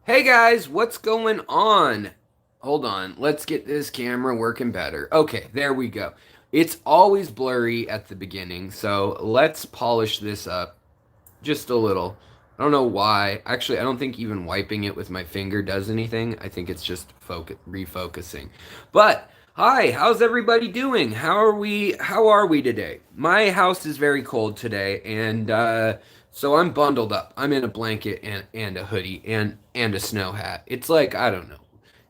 Hey guys, what's going on? Hold on, let's get this camera working better. Okay, there we go. It's always blurry at the beginning, so let's polish this up just a little. I don't know why. Actually, I don't think even wiping it with my finger does anything. I think it's just refocusing. But hi, how's everybody doing? How are we today? My house is very cold today, and so I'm bundled up. I'm in a blanket and a hoodie and a snow hat. It's like, I don't know.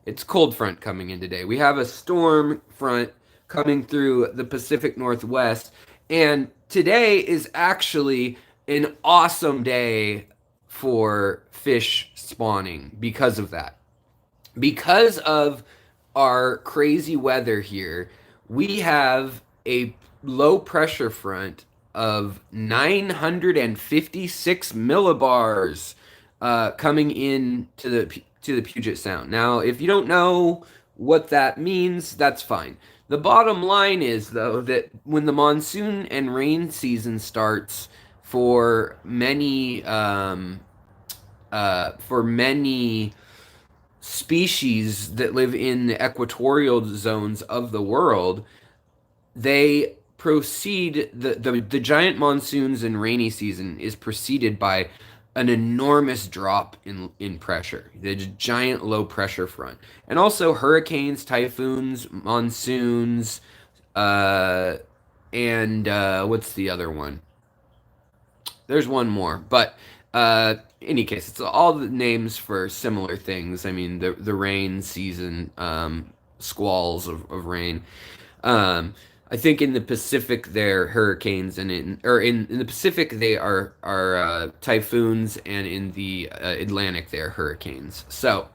It's cold front coming in today. We have a storm front coming through the Pacific Northwest, and today is actually an awesome day for fish spawning because of that. Because of our crazy weather here, we have a low pressure front of 956 millibars coming in to the Puget Sound. Now, if you don't know what that means, that's fine. The bottom line is, though, that when the monsoon and rain season starts for many species that live in the equatorial zones of the world, they proceed the giant monsoons and rainy season is preceded by an enormous drop in pressure, the giant low pressure front, and also hurricanes, typhoons, monsoons, uh, and what's the other one? There's one more, but in any case, it's all the names for similar things. I mean, the rain season, squalls of rain. Um, I think in the Pacific they're hurricanes, and in the Pacific they are typhoons, and in the Atlantic they're hurricanes. So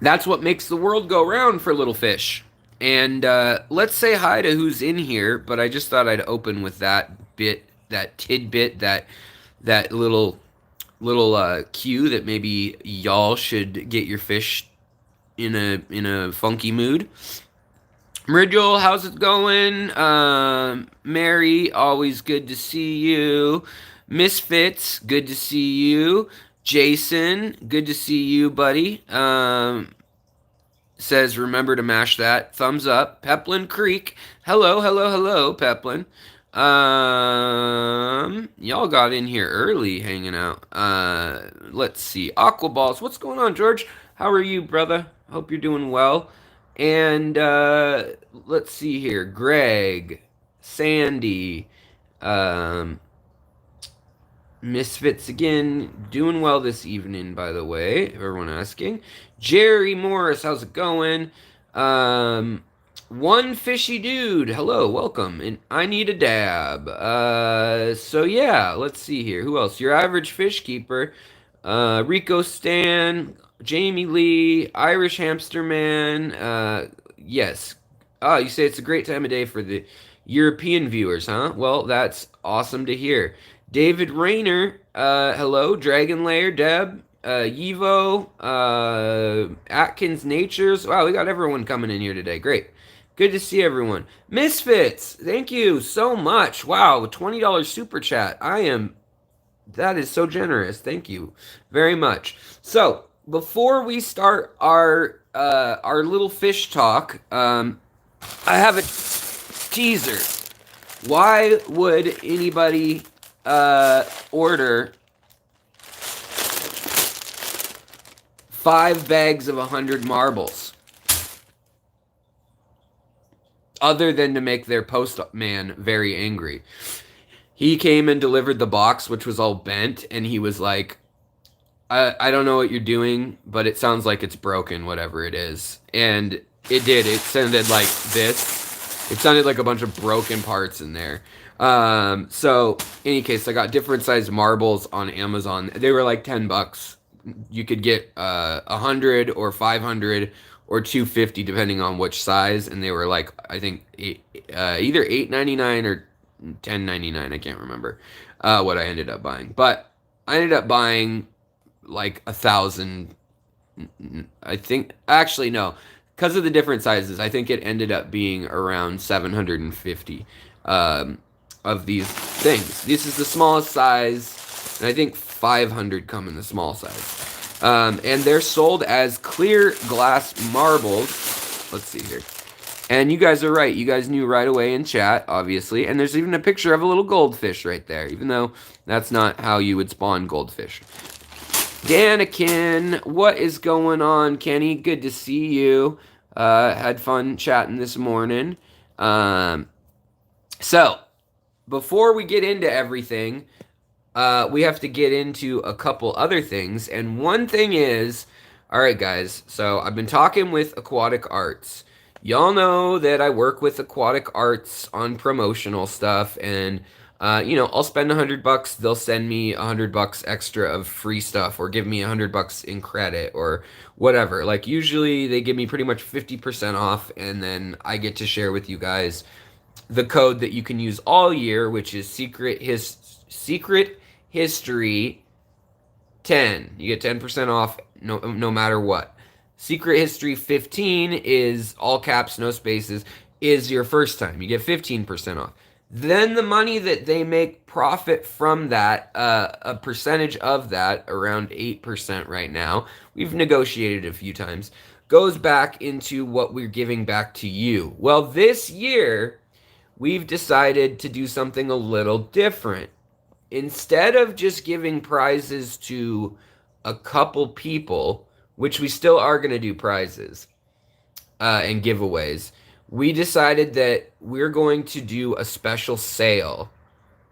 that's what makes the world go round for little fish. And let's say hi to who's in here. But I just thought I'd open with that tidbit, that little cue that maybe y'all should get your fish in a funky mood. Meridial, how's it going? Mary, always good to see you. Misfits, good to see you. Jason, good to see you, buddy. Says remember to mash that. Thumbs up. Peplin Creek, hello, hello, hello, Peplin. Y'all got in here early, hanging out. Let's see. Aquaballs, what's going on, George? How are you, brother? Hope you're doing well. And let's see here. Greg, Sandy, um, Misfits again, doing well this evening, by the way. Everyone asking. Jerry Morris, how's it going? Um, One fishy dude, hello, welcome. And I need a dab. So yeah, let's see here. Who else? Your average fish keeper. Rico Stan, Jamie Lee, Irish Hamster Man. Yes. Oh, you say it's a great time of day for the European viewers, huh? Well, that's awesome to hear. David Rayner, hello. Dragon Lair, Deb, Yivo, Atkins Natures. Wow, we got everyone coming in here today. Great. Good to see everyone. Misfits, thank you so much. Wow, $20 super chat. That is so generous. Thank you very much. So, before we start our little fish talk, I have a teaser. Why would anybody order 5 bags of 100 marbles other than to make their postman very angry? He came and delivered the box, which was all bent, and he was like, I don't know what you're doing, but it sounds like it's broken, whatever it is. And it did. It sounded like this. It sounded like a bunch of broken parts in there. So, in any case, I got different sized marbles on Amazon. They were like $10. You could get 100 or 500 or 250 depending on which size, and they were like, I think either $8.99 or $10.99. I can't remember what I ended up buying, but I ended up buying like 1,000. I think actually no, because of the different sizes. I think it ended up being around 750 of these things. This is the smallest size, and I think 500 come in the small size. And they're sold as clear glass marbles. Let's see here. And you guys are right. You guys knew right away in chat, obviously. And there's even a picture of a little goldfish right there, even though that's not how you would spawn goldfish. Danikin, what is going on, Kenny? Good to see you. Had fun chatting this morning. So, before we get into everything, we have to get into a couple other things. And one thing is, all right, guys, so I've been talking with Aquatic Arts. Y'all know that I work with Aquatic Arts on promotional stuff, and I'll spend $100. They'll send me $100 extra of free stuff, or give me $100 in credit, or whatever. Like usually, they give me pretty much 50% off, and then I get to share with you guys the code that you can use all year, which is Secret History 10. You get 10% off no matter what. Secret History 15 is all caps, no spaces, is your first time. You get 15% off. Then the money that they make profit from that, a percentage of that, around 8% right now, we've negotiated a few times, goes back into what we're giving back to you. Well, this year, we've decided to do something a little different. Instead of just giving prizes to a couple people, which we still are going to do prizes and giveaways, we decided that we're going to do a special sale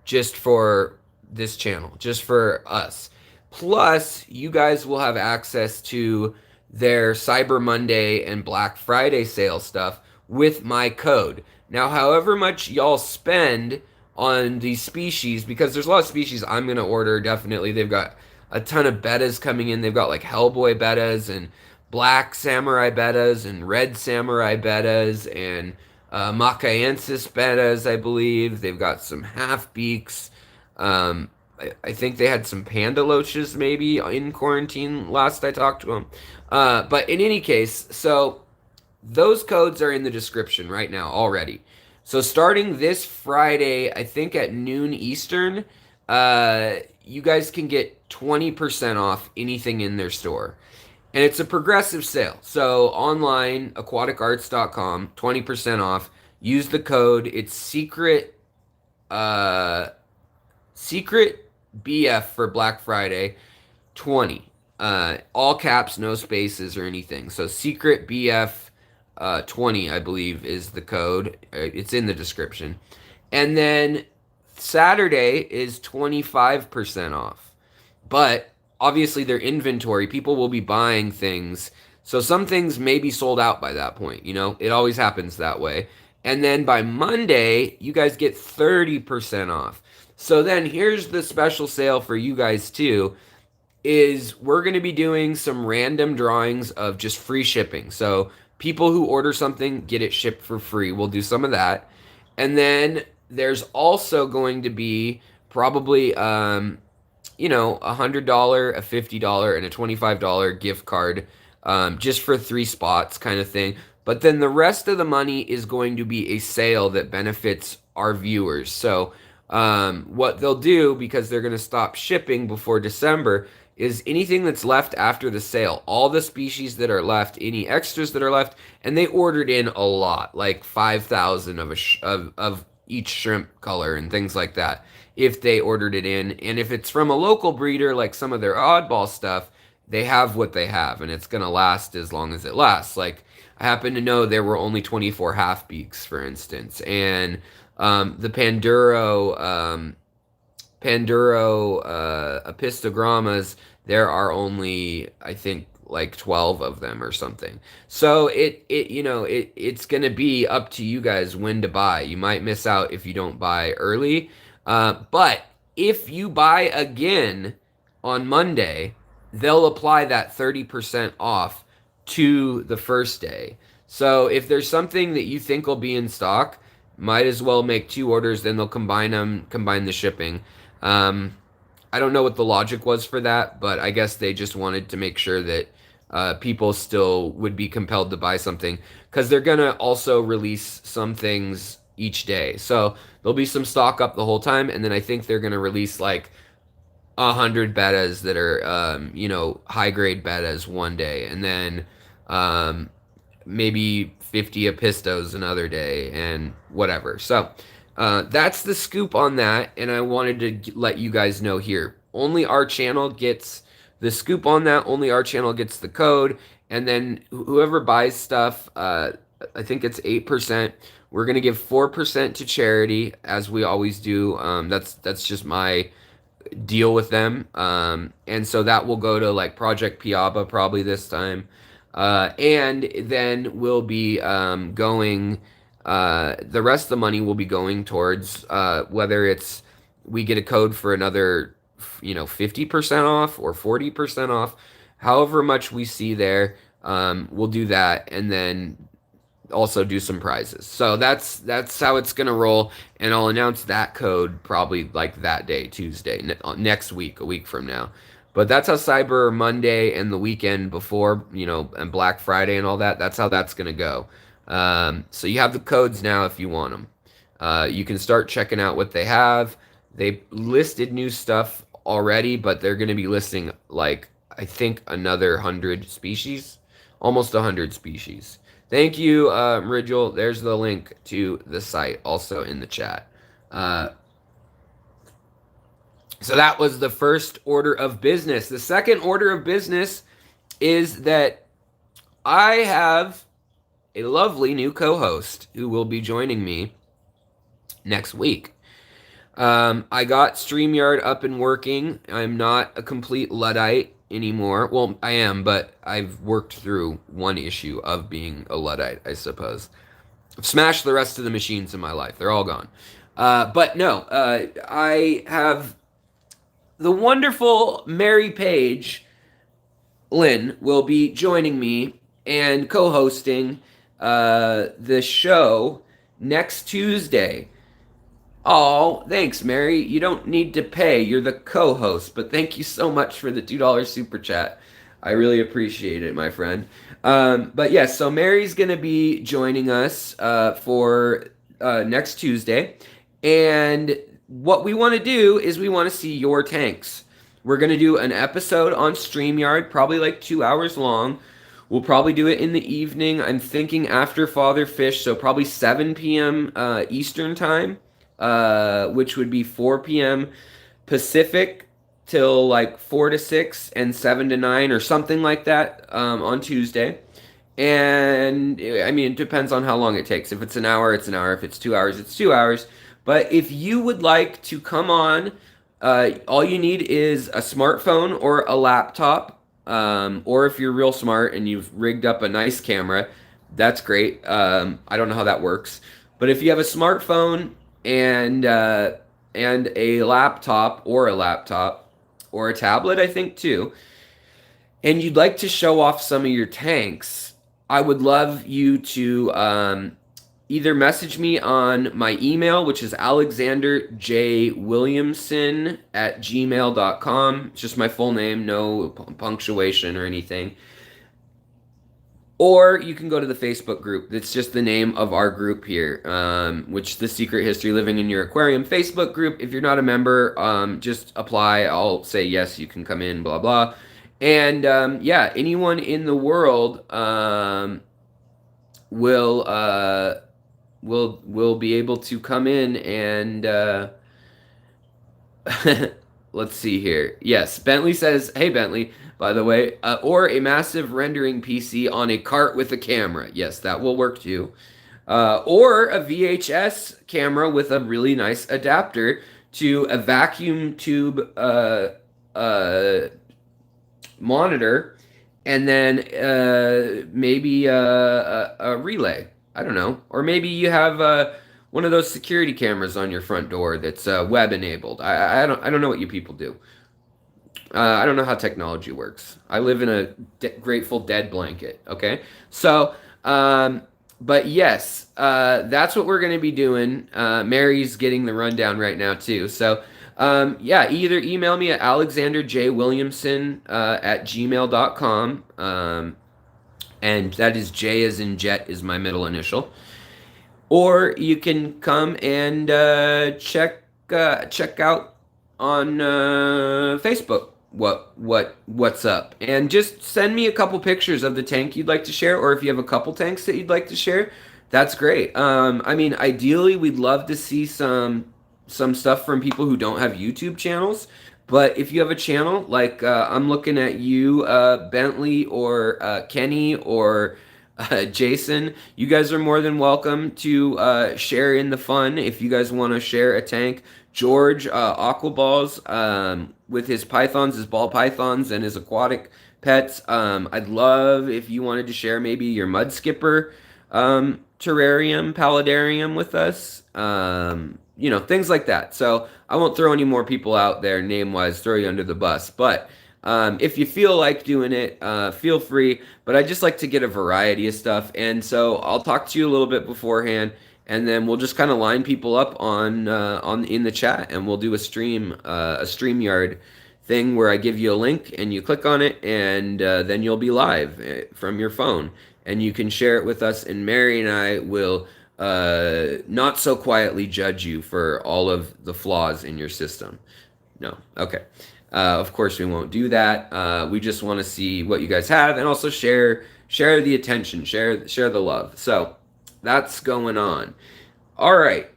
just for this channel, just for us. Plus, you guys will have access to their Cyber Monday and Black Friday sale stuff with my code. Now, however much y'all spend on these species, because there's a lot of species I'm going to order, definitely. They've got a ton of Bettas coming in. They've got like Hellboy Bettas and Black Samurai Bettas and Red Samurai Bettas and Macaensis Bettas, I believe. They've got some half-beaks. I think they had some Panda Loaches maybe in quarantine last I talked to them. But in any case, so those codes are in the description right now already. So starting this Friday, I think at noon Eastern, you guys can get 20% off anything in their store. And it's a progressive sale. So online, aquaticarts.com, 20% off. Use the code. It's secret BF for Black Friday, 20. All caps, no spaces or anything. So secret BF 20, I believe, is the code. It's in the description. And then Saturday is 25% off. But obviously their inventory, people will be buying things. So some things may be sold out by that point. It always happens that way. And then by Monday, you guys get 30% off. So then here's the special sale for you guys too, is we're going to be doing some random drawings of just free shipping. So people who order something get it shipped for free. We'll do some of that. And then there's also going to be probably, $100, a $50, and a $25 gift card just for 3 spots kind of thing. But then the rest of the money is going to be a sale that benefits our viewers. So what they'll do, because they're going to stop shipping before December, is anything that's left after the sale, all the species that are left, any extras that are left, and they ordered in a lot, like 5,000 of each shrimp color and things like that, if they ordered it in. And if it's from a local breeder, like some of their oddball stuff, they have what they have, and it's going to last as long as it lasts. Like, I happen to know there were only 24 half-beaks, for instance, and the Panduro apistogrammas, there are only, I think, like 12 of them or something. So it's going to be up to you guys when to buy. You might miss out if you don't buy early. But if you buy again on Monday, they'll apply that 30% off to the first day. So if there's something that you think will be in stock, might as well make 2 orders, then they'll combine the shipping. I don't know what the logic was for that, but I guess they just wanted to make sure that people still would be compelled to buy something, because they're going to also release some things each day. So there'll be some stock up the whole time, and then I think they're going to release like 100 bettas that are, high grade bettas one day, and then um, maybe 50 apistos another day, and whatever. So that's the scoop on that, and I wanted to let you guys know here. Only our channel gets the scoop on that. Only our channel gets the code, and then whoever buys stuff, I think it's 8%. We're gonna give 4% to charity, as we always do. That's just my deal with them. And so that will go to like Project Piaba probably this time. And then we'll be going, the rest of the money will be going towards whether it's we get a code for another, 50% off or 40% off, however much we see there, we'll do that. And then also do some prizes. So that's how it's gonna roll, and I'll announce that code probably like that day, Tuesday, next week, a week from now. But that's how Cyber Monday and the weekend before, and Black Friday and all that. That's how that's gonna go. So you have the codes now if you want them. You can start checking out what they have. They listed new stuff already, but they're gonna be listing like I think another 100 species, almost 100 species. Thank you, Rigel. There's the link to the site also in the chat. So that was the first order of business. The second order of business is that I have a lovely new co-host who will be joining me next week. I got StreamYard up and working. I'm not a complete Luddite anymore. Well, I am, but I've worked through one issue of being a Luddite, I suppose. I've smashed the rest of the machines in my life. They're all gone. But no, I have the wonderful Mary Page Lynn will be joining me and co-hosting the show next Tuesday. Oh, thanks, Mary. You don't need to pay. You're the co-host, but thank you so much for the $2 super chat. I really appreciate it, my friend. But yes, so Mary's going to be joining us for next Tuesday. And what we want to do is we want to see your tanks. We're going to do an episode on StreamYard, probably like 2 hours long. We'll probably do it in the evening. I'm thinking after Father Fish, so probably 7 p.m. Eastern time. Which would be 4 p.m. Pacific till like 4 to 6 and 7 to 9 or something like that on Tuesday. And I mean, it depends on how long it takes. If it's an hour, it's an hour. If it's 2 hours, it's 2 hours. But if you would like to come on, all you need is a smartphone or a laptop. Or if you're real smart and you've rigged up a nice camera, that's great. I don't know how that works. But if you have a smartphone and a laptop or a tablet, I think too, and you'd like to show off some of your tanks, I would love you to either message me on my email, which is alexanderjwilliamson@gmail.com. It's just my full name, no punctuation or anything. Or you can go to the Facebook group. It's just the name of our group here, which is the Secret History Living in Your Aquarium Facebook group. If you're not a member, just apply. I'll say yes, you can come in, blah, blah. And yeah, anyone in the world will be able to come in and let's see here. Yes, Bentley says, hey, Bentley, by the way, or a massive rendering PC on a cart with a camera. Yes, that will work too. Or a VHS camera with a really nice adapter to a vacuum tube monitor, and then maybe a relay. I don't know. Or maybe you have one of those security cameras on your front door that's web enabled. I don't know what you people do. I don't know how technology works. I live in a Grateful Dead blanket. Okay, so but yes, that's what we're going to be doing. Mary's getting the rundown right now too. So yeah, either email me at alexanderjwilliamson @gmail.com, and that is J as in jet is my middle initial. Or you can come and check out Facebook what's up, and just send me a couple pictures of the tank you'd like to share, or if you have a couple tanks that you'd like to share, that's great. I mean, ideally, we'd love to see some stuff from people who don't have YouTube channels. But if you have a channel, like I'm looking at you, Bentley, or Kenny, or Jason, you guys are more than welcome to share in the fun if you guys want to share a tank. George, Aquaballs, with his pythons, his ball pythons, and his aquatic pets. I'd love if you wanted to share maybe your mud skipper terrarium, paludarium with us. Things like that. So I won't throw any more people out there name wise, throw you under the bus. But if you feel like doing it, feel free. But I just like to get a variety of stuff, and so I'll talk to you a little bit beforehand, and then we'll just kind of line people up on in the chat, and we'll do a StreamYard thing where I give you a link and you click on it, and then you'll be live from your phone, and you can share it with us. And Mary and I will not so quietly judge you for all of the flaws in your system. No, okay. Of course, we won't do that. We just want to see what you guys have, and also share the attention, share the love. So that's going on. All right.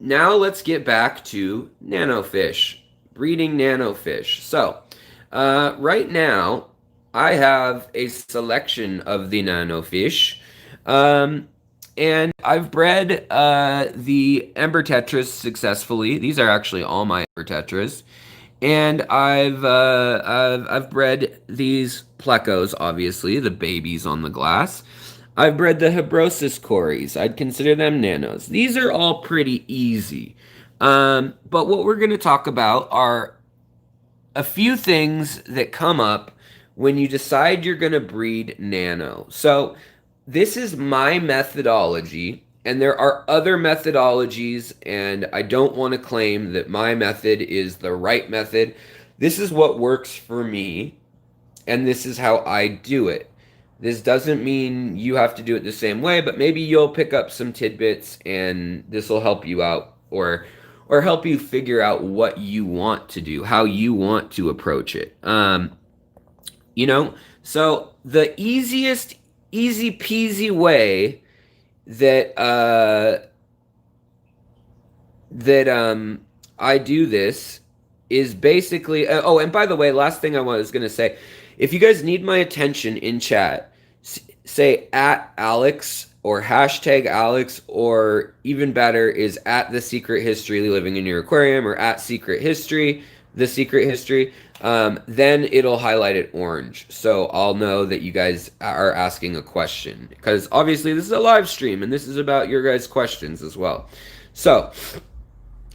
Now let's get back to nanofish, breeding nanofish. So right now I have a selection of the nanofish. And I've bred the ember tetras successfully. These are actually all my ember tetras. And I've bred these plecos, obviously, the babies on the glass. I've bred the Hebrosis cories. I'd consider them nanos. These are all pretty easy. But what we're going to talk about are a few things that come up when you decide you're going to breed nano. So this is my methodology, and there are other methodologies, and I don't want to claim that my method is the right method. This is what works for me, and this is how I do it. This doesn't mean you have to do it the same way, but maybe you'll pick up some tidbits, and this will help you out, or help you figure out what you want to do, how you want to approach it. So the easy peasy way that I do this is basically and by the way, last thing I was going to say, if you guys need my attention in chat, say at Alex or hashtag Alex, or even better is at the secret history living in your aquarium, or at secret history, the secret history. Then it'll highlight it orange, so I'll know that you guys are asking a question, because obviously this is a live stream and this is about your guys' questions as well. So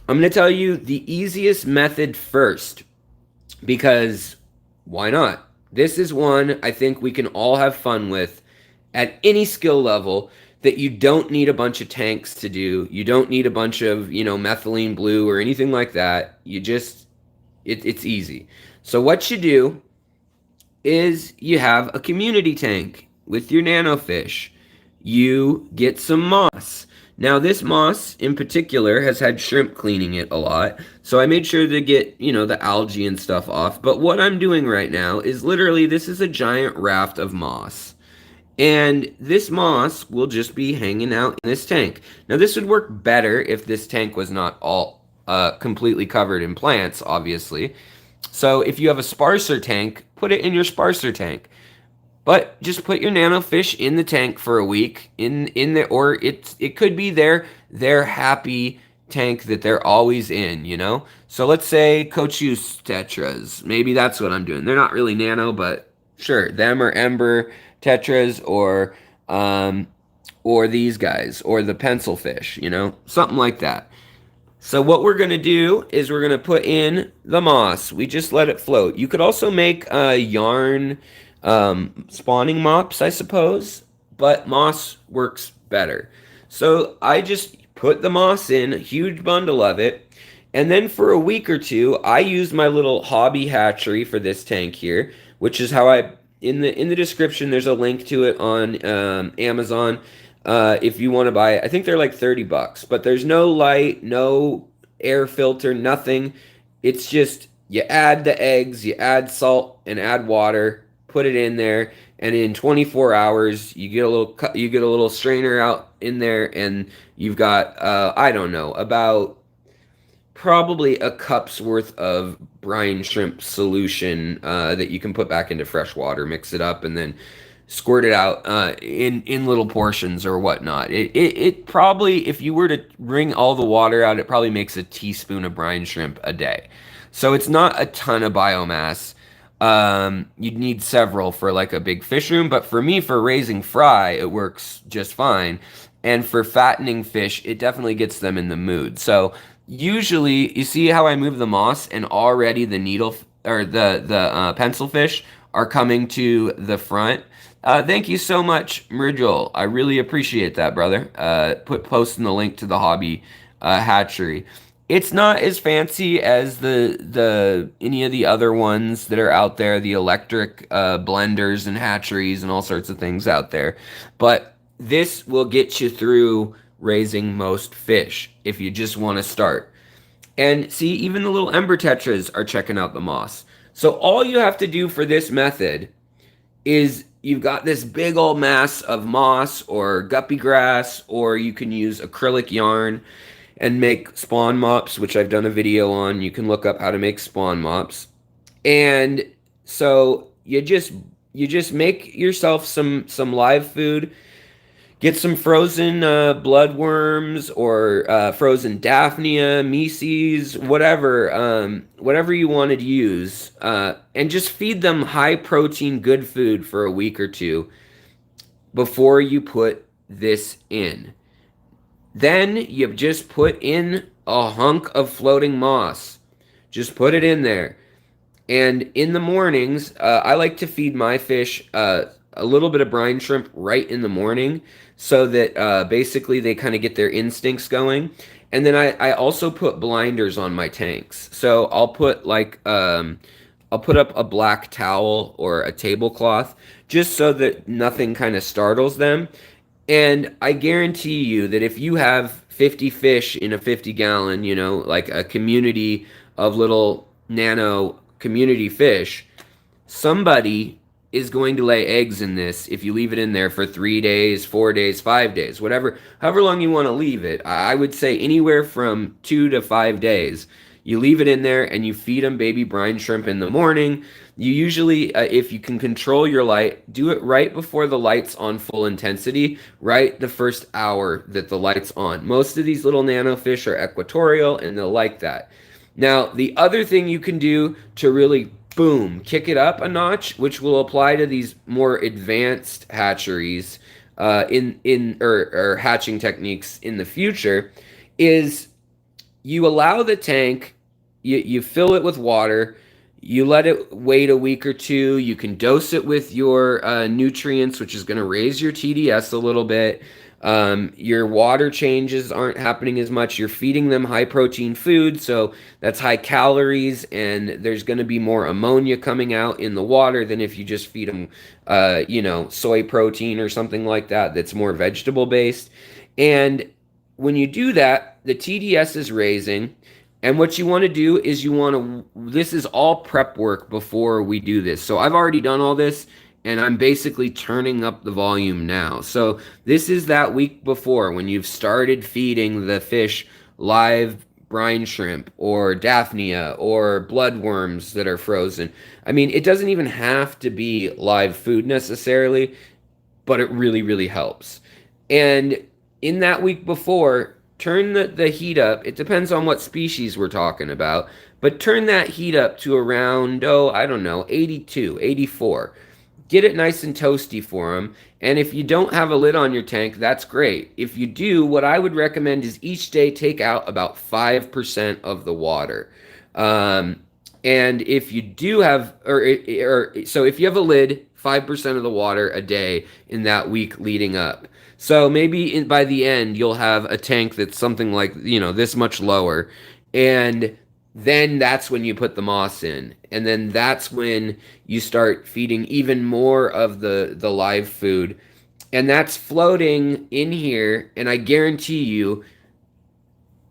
I'm going to tell you the easiest method first, because why not? This is one I think we can all have fun with at any skill level, that you don't need a bunch of tanks to do. You don't need a bunch of, methylene blue or anything like that. You just, it's easy. So what you do is you have a community tank with your nanofish. You get some moss. Now this moss in particular has had shrimp cleaning it a lot, so I made sure to get, the algae and stuff off. But what I'm doing right now is literally, this is a giant raft of moss. And this moss will just be hanging out in this tank. Now this would work better if this tank was not all completely covered in plants, obviously. So if you have a sparser tank, put it in your sparser tank. But just put your nanofish in the tank for a week, or it could be their happy tank that they're always in, So let's say Cochuse tetras. Maybe that's what I'm doing. They're not really nano, but sure, them or ember tetras, or these guys, or the pencil fish, something like that. So what we're going to do is we're going to put in the moss. We just let it float. You could also make yarn spawning mops, I suppose, but moss works better. So I just put the moss in, a huge bundle of it, and then for a week or two, I use my little hobby hatchery for this tank here, which is how in the description, there's a link to it on Amazon. If you want to buy it, I think they're like $30, but there's no light, no air filter, nothing. It's just you add the eggs, you add salt and add water, put it in there, and in 24 hours you get a little strainer out in there, and you've got I don't know, about probably a cup's worth of brine shrimp solution that you can put back into fresh water, mix it up, and then squirt it out in little portions or whatnot. It probably, if you were to wring all the water out, it probably makes a teaspoon of brine shrimp a day. So it's not a ton of biomass. You'd need several for like a big fish room, but for me, for raising fry, it works just fine. And for fattening fish, it definitely gets them in the mood. So usually, you see how I move the moss, and already the needle or the pencil fish are coming to the front. Thank you so much, Mridgel. I really appreciate that, brother. Posting the link to the hobby hatchery. It's not as fancy as the any of the other ones that are out there, the electric blenders and hatcheries and all sorts of things out there, but this will get you through raising most fish if you just want to start. And see, even the little ember tetras are checking out the moss. So all you have to do for this method is you've got this big old mass of moss or guppy grass, or you can use acrylic yarn and make spawn mops, which I've done a video on. You can look up how to make spawn mops. And so you just make yourself some live food. Get some frozen bloodworms or frozen Daphnia, Mises, whatever you wanted to use, and just feed them high protein, good food for a week or two before you put this in. Then you just put in a hunk of floating moss. Just put it in there. And in the mornings, I like to feed my fish a little bit of brine shrimp right in the morning so that basically they kind of get their instincts going. And then I also put blinders on my tanks. So I'll put I'll put up a black towel or a tablecloth just so that nothing kind of startles them. And I guarantee you that if you have 50 fish in a 50-gallon, like a community of little nano community fish, somebody is going to lay eggs in this if you leave it in there for 3 days, 4 days, 5 days, however long you want to leave it. I would say anywhere from 2 to 5 days. You leave it in there and you feed them baby brine shrimp in the morning. You usually, if you can control your light, do it right before the light's on full intensity, right the first hour that the light's on. Most of these little nano fish are equatorial and they'll like that. Now, the other thing you can do to really, boom, kick it up a notch, which will apply to these more advanced hatcheries or hatching techniques in the future, is you allow the tank, you fill it with water, you let it wait a week or two. You can dose it with your nutrients, which is going to raise your TDS a little bit. Your water changes aren't happening as much. You're feeding them high protein food, so that's high calories, and there's going to be more ammonia coming out in the water than if you just feed them, soy protein or something like that that's more vegetable based. And when you do that, the TDS is raising. And what you want to do is this is all prep work before we do this. So I've already done all this, and I'm basically turning up the volume now. So this is that week before when you've started feeding the fish live brine shrimp or Daphnia or bloodworms that are frozen. I mean, it doesn't even have to be live food necessarily, but it really, really helps. And in that week before, turn the heat up. It depends on what species we're talking about, but turn that heat up to around, 82, 84. Get it nice and toasty for them. And if you don't have a lid on your tank, that's great. If you do, what I would recommend is each day take out about 5% of the water. And if you do have, so if you have a lid, 5% of the water a day in that week leading up. So maybe by the end, you'll have a tank that's something like, this much lower. And then that's when you put the moss in. And then that's when you start feeding even more of the live food. And that's floating in here. And I guarantee you,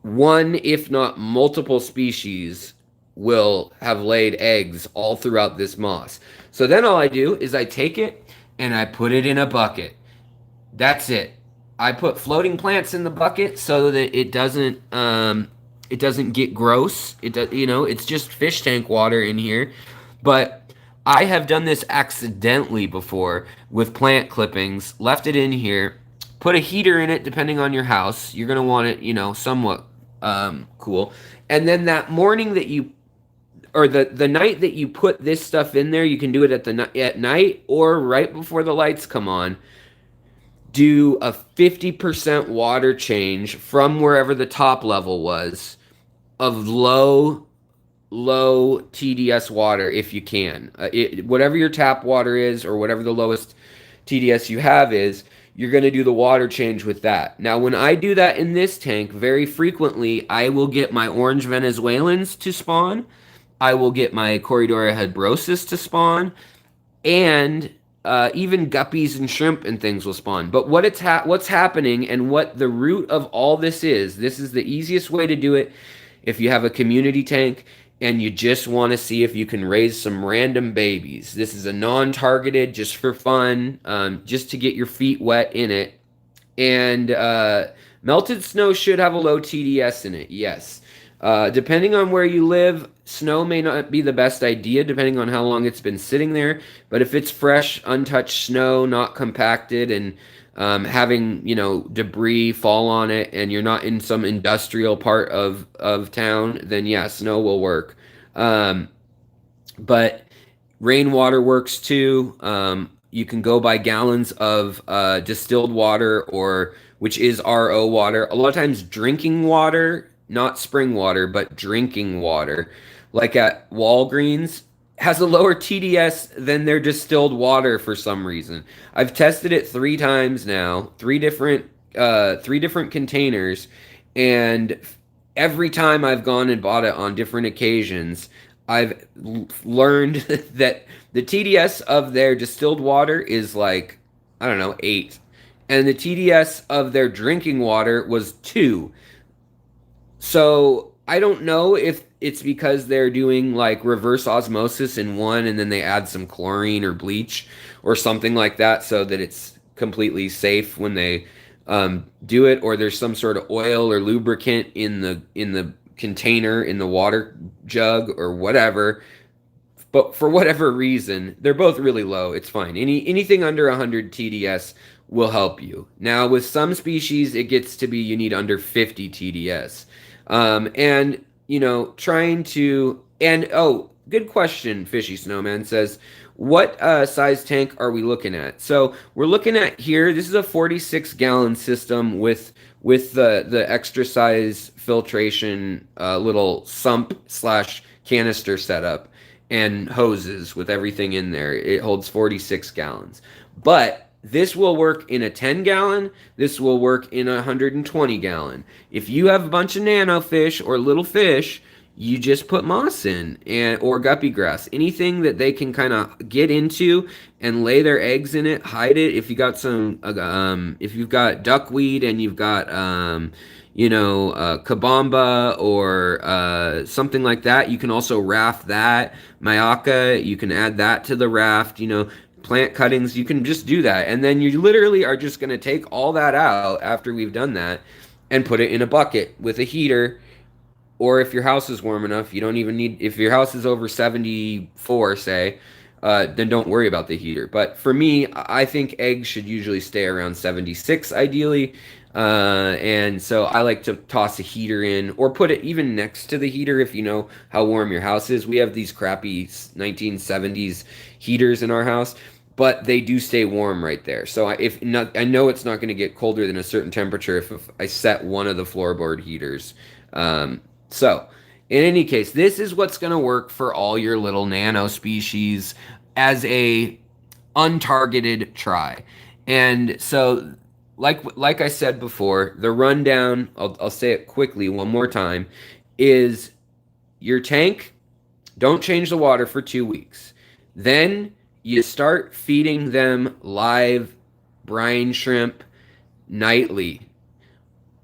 one, if not multiple species will have laid eggs all throughout this moss. So then all I do is I take it and I put it in a bucket. That's it. I put floating plants in the bucket so that it doesn't get gross. It does, it's just fish tank water in here. But I have done this accidentally before with plant clippings, left it in here, put a heater in it depending on your house. You're going to want it, somewhat cool. And then that morning that you or the night that you put this stuff in there, you can do it at night or right before the lights come on. Do a 50% water change from wherever the top level was of low TDS water if you can. Whatever your tap water is or whatever the lowest TDS you have is, you're going to do the water change with that. Now, when I do that in this tank, very frequently, I will get my orange Venezuelans to spawn. I will get my Corridora hebrosus to spawn. And even guppies and shrimp and things will spawn. But what's happening and what the root of all this is the easiest way to do it if you have a community tank and you just want to see if you can raise some random babies. This is a non-targeted, just for fun, just to get your feet wet in it. And melted snow should have a low TDS in it, yes. Depending on where you live, snow may not be the best idea depending on how long it's been sitting there. But if it's fresh, untouched snow, not compacted, and having debris fall on it, and you're not in some industrial part of town, then yeah, snow will work. But rainwater works too. You can go by gallons of distilled water, or which is RO water. A lot of times drinking water, not spring water, but drinking water, like at Walgreens, has a lower TDS than their distilled water for some reason. I've tested it 3 times now, three different containers, and every time I've gone and bought it on different occasions, I've learned that the TDS of their distilled water is like, I don't know, 8. And the TDS of their drinking water was 2. So I don't know if it's because they're doing like reverse osmosis in one and then they add some chlorine or bleach or something like that so that it's completely safe when they do it, or there's some sort of oil or lubricant in the container, in the water jug or whatever. But for whatever reason, they're both really low. It's fine. Anything under 100 TDS will help you. Now, with some species, it gets to be you need under 50 TDS. And, trying to, and, oh, good question, Fishy Snowman says, what size tank are we looking at? So we're looking at here, this is a 46-gallon system with the extra size filtration little sump / canister setup and hoses with everything in there. It holds 46 gallons. But this will work in a 10-gallon. This will work in a 120-gallon. If you have a bunch of nano fish or little fish, you just put moss in or guppy grass. Anything that they can kind of get into and lay their eggs in it, hide it. If you got if you've got duckweed and you've got kabamba or something like that, you can also raft that. Mayaka, you can add that to the raft. Plant cuttings, you can just do that, and then you literally are just going to take all that out after we've done that and put it in a bucket with a heater. Or if your house is warm enough, you don't even need, if your house is over 74, say, then don't worry about the heater. But for me, I think eggs should usually stay around 76 ideally, and so I like to toss a heater in or put it even next to the heater if you know how warm your house is. We have these crappy 1970s heaters in our house, but they do stay warm right there. So I know it's not going to get colder than a certain temperature if I set one of the floorboard heaters. So in any case, this is what's going to work for all your little nano species as a untargeted try. And so like I said before, the rundown, I'll say it quickly one more time, is your tank, don't change the water for 2 weeks. Then you start feeding them live brine shrimp nightly.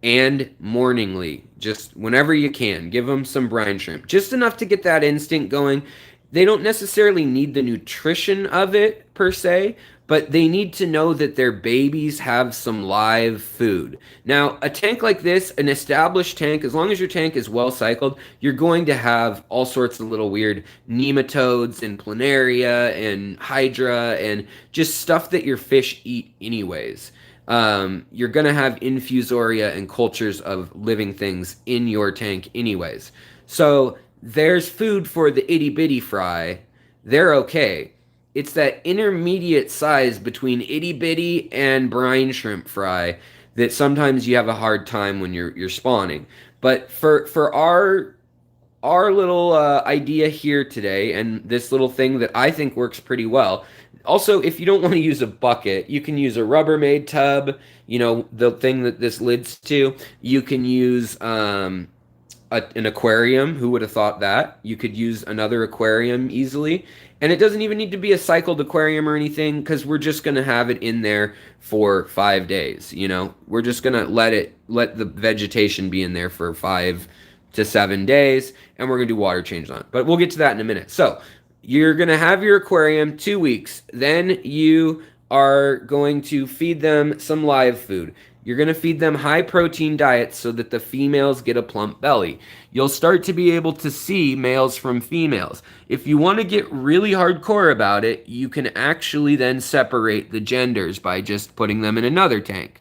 and morningly, just whenever you can, give them some brine shrimp, just enough to get that instinct going. They don't necessarily need the nutrition of it per se, but they need to know that their babies have some live food. Now, a tank like this, an established tank, as long as your tank is well cycled, you're going to have all sorts of little weird nematodes and planaria and hydra and just stuff that your fish eat anyways. You're going to have infusoria and cultures of living things in your tank anyways. So there's food for the itty bitty fry. They're okay. It's that intermediate size between itty bitty and brine shrimp fry that sometimes you have a hard time when you're spawning. But for our little idea here today, and this little thing that I think works pretty well. Also, if you don't want to use a bucket, you can use a Rubbermaid tub, the thing that this lid's to. You can use an aquarium. Who would have thought that? You could use another aquarium easily. And it doesn't even need to be a cycled aquarium or anything, because we're just going to have it in there for 5 days. We're just going to let the vegetation be in there for 5 to 7 days, and we're going to do water change on it. But we'll get to that in a minute. So you're going to have your aquarium 2 weeks. Then you are going to feed them some live food. You're going to feed them high protein diets so that the females get a plump belly. You'll start to be able to see males from females. If you want to get really hardcore about it, you can actually then separate the genders by just putting them in another tank.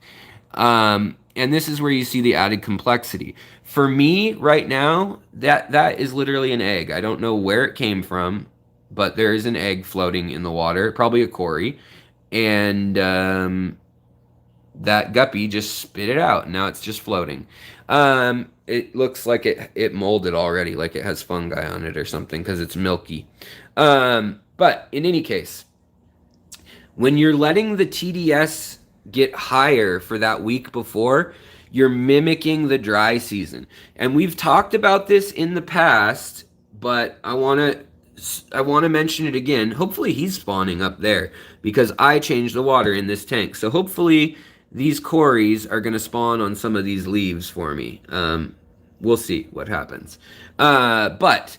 And this is where you see the added complexity. For me, right now, that is literally an egg. I don't know where it came from, but there is an egg floating in the water, probably a cory. And that guppy just spit it out. Now it's just floating. It looks like it molded already, like it has fungi on it or something, because it's milky. But in any case, when you're letting the TDS get higher for that week before, you're mimicking the dry season. And we've talked about this in the past, but I want to mention it again. Hopefully he's spawning up there, because I changed the water in this tank. So hopefully these cories are going to spawn on some of these leaves for me. We'll see what happens. But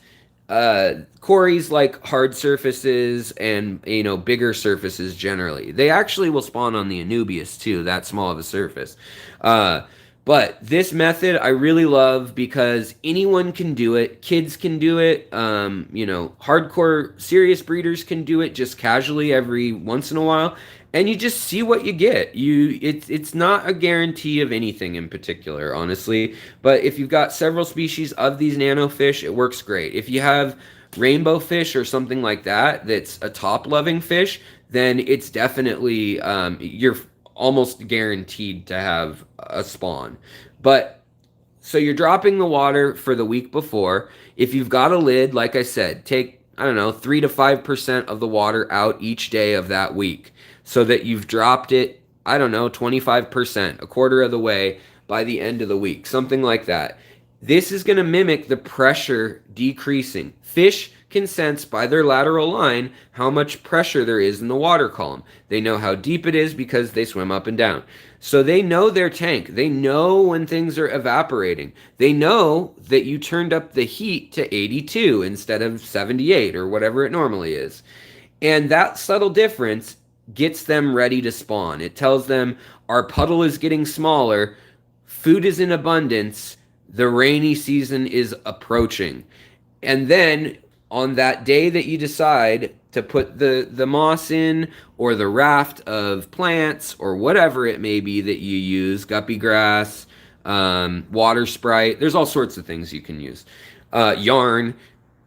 cories like hard surfaces and bigger surfaces generally. They actually will spawn on the Anubias too, that small of a surface. But this method I really love because anyone can do it. Kids can do it. Hardcore serious breeders can do it just casually every once in a while. And you just see what you get. It's not a guarantee of anything in particular, honestly. But if you've got several species of these nano fish, it works great. If you have rainbow fish or something like that's a top-loving fish, then it's definitely you're almost guaranteed to have a spawn. But so you're dropping the water for the week before. If you've got a lid, like I said, take 3 to 5% of the water out each day of that week, so that you've dropped it 25%, a quarter of the way by the end of the week, something like that. This is going to mimic the pressure decreasing. Fish can sense by their lateral line how much pressure there is in the water column. They know how deep it is because they swim up and down. So they know their tank. They know when things are evaporating. They know that you turned up the heat to 82 instead of 78 or whatever it normally is. And that subtle difference gets them ready to spawn. It tells them our puddle is getting smaller, food is in abundance, the rainy season is approaching. And then on that day that you decide to put the moss in, or the raft of plants, or whatever it may be that you use, guppy grass, water sprite, there's all sorts of things you can use. Yarn.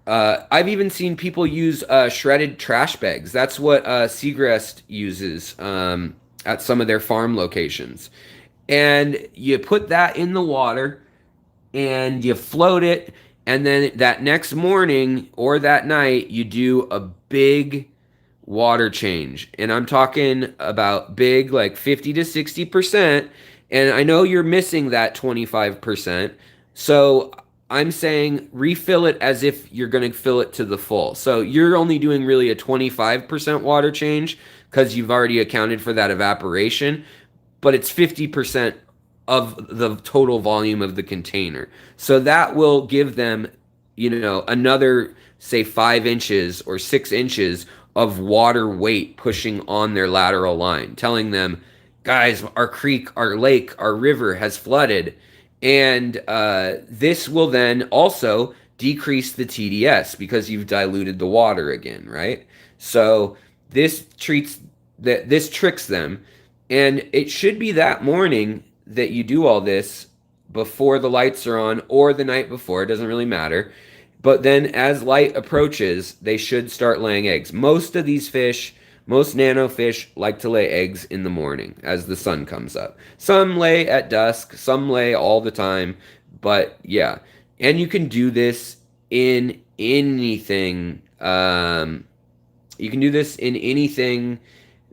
I've even seen people use shredded trash bags. That's what Seagrest uses at some of their farm locations. And you put that in the water, and you float it, and then that next morning or that night, you do a big water change. And I'm talking about big, like 50 to 60%. And I know you're missing that 25%. So I'm saying refill it as if you're going to fill it to the full. So you're only doing really a 25% water change because you've already accounted for that evaporation, but it's 50% of the total volume of the container. So that will give them, another, say, 5 inches or 6 inches of water weight pushing on their lateral line, telling them, guys, our creek, our lake, our river has flooded. And this will then also decrease the TDS because you've diluted the water again, right? So this tricks them, and it should be that morning that you do all this before the lights are on or the night before. It doesn't really matter. But then as light approaches, they should start laying eggs. Most of these fish, most nano fish, like to lay eggs in the morning as the sun comes up. Some lay at dusk, some lay all the time. But yeah, and you can do this in anything. You can do this in anything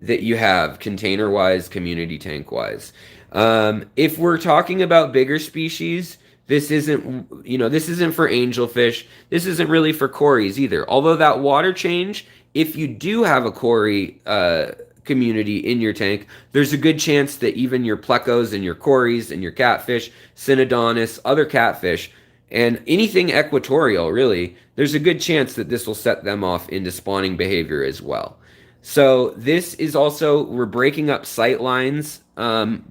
that you have, container wise, community tank wise. If we're talking about bigger species, this isn't for angelfish. This isn't really for cories either. Although that water change, if you do have a cory community in your tank, there's a good chance that even your plecos and your cories and your catfish, synodontis, other catfish, and anything equatorial, really, there's a good chance that this will set them off into spawning behavior as well. So this is also, we're breaking up sight lines.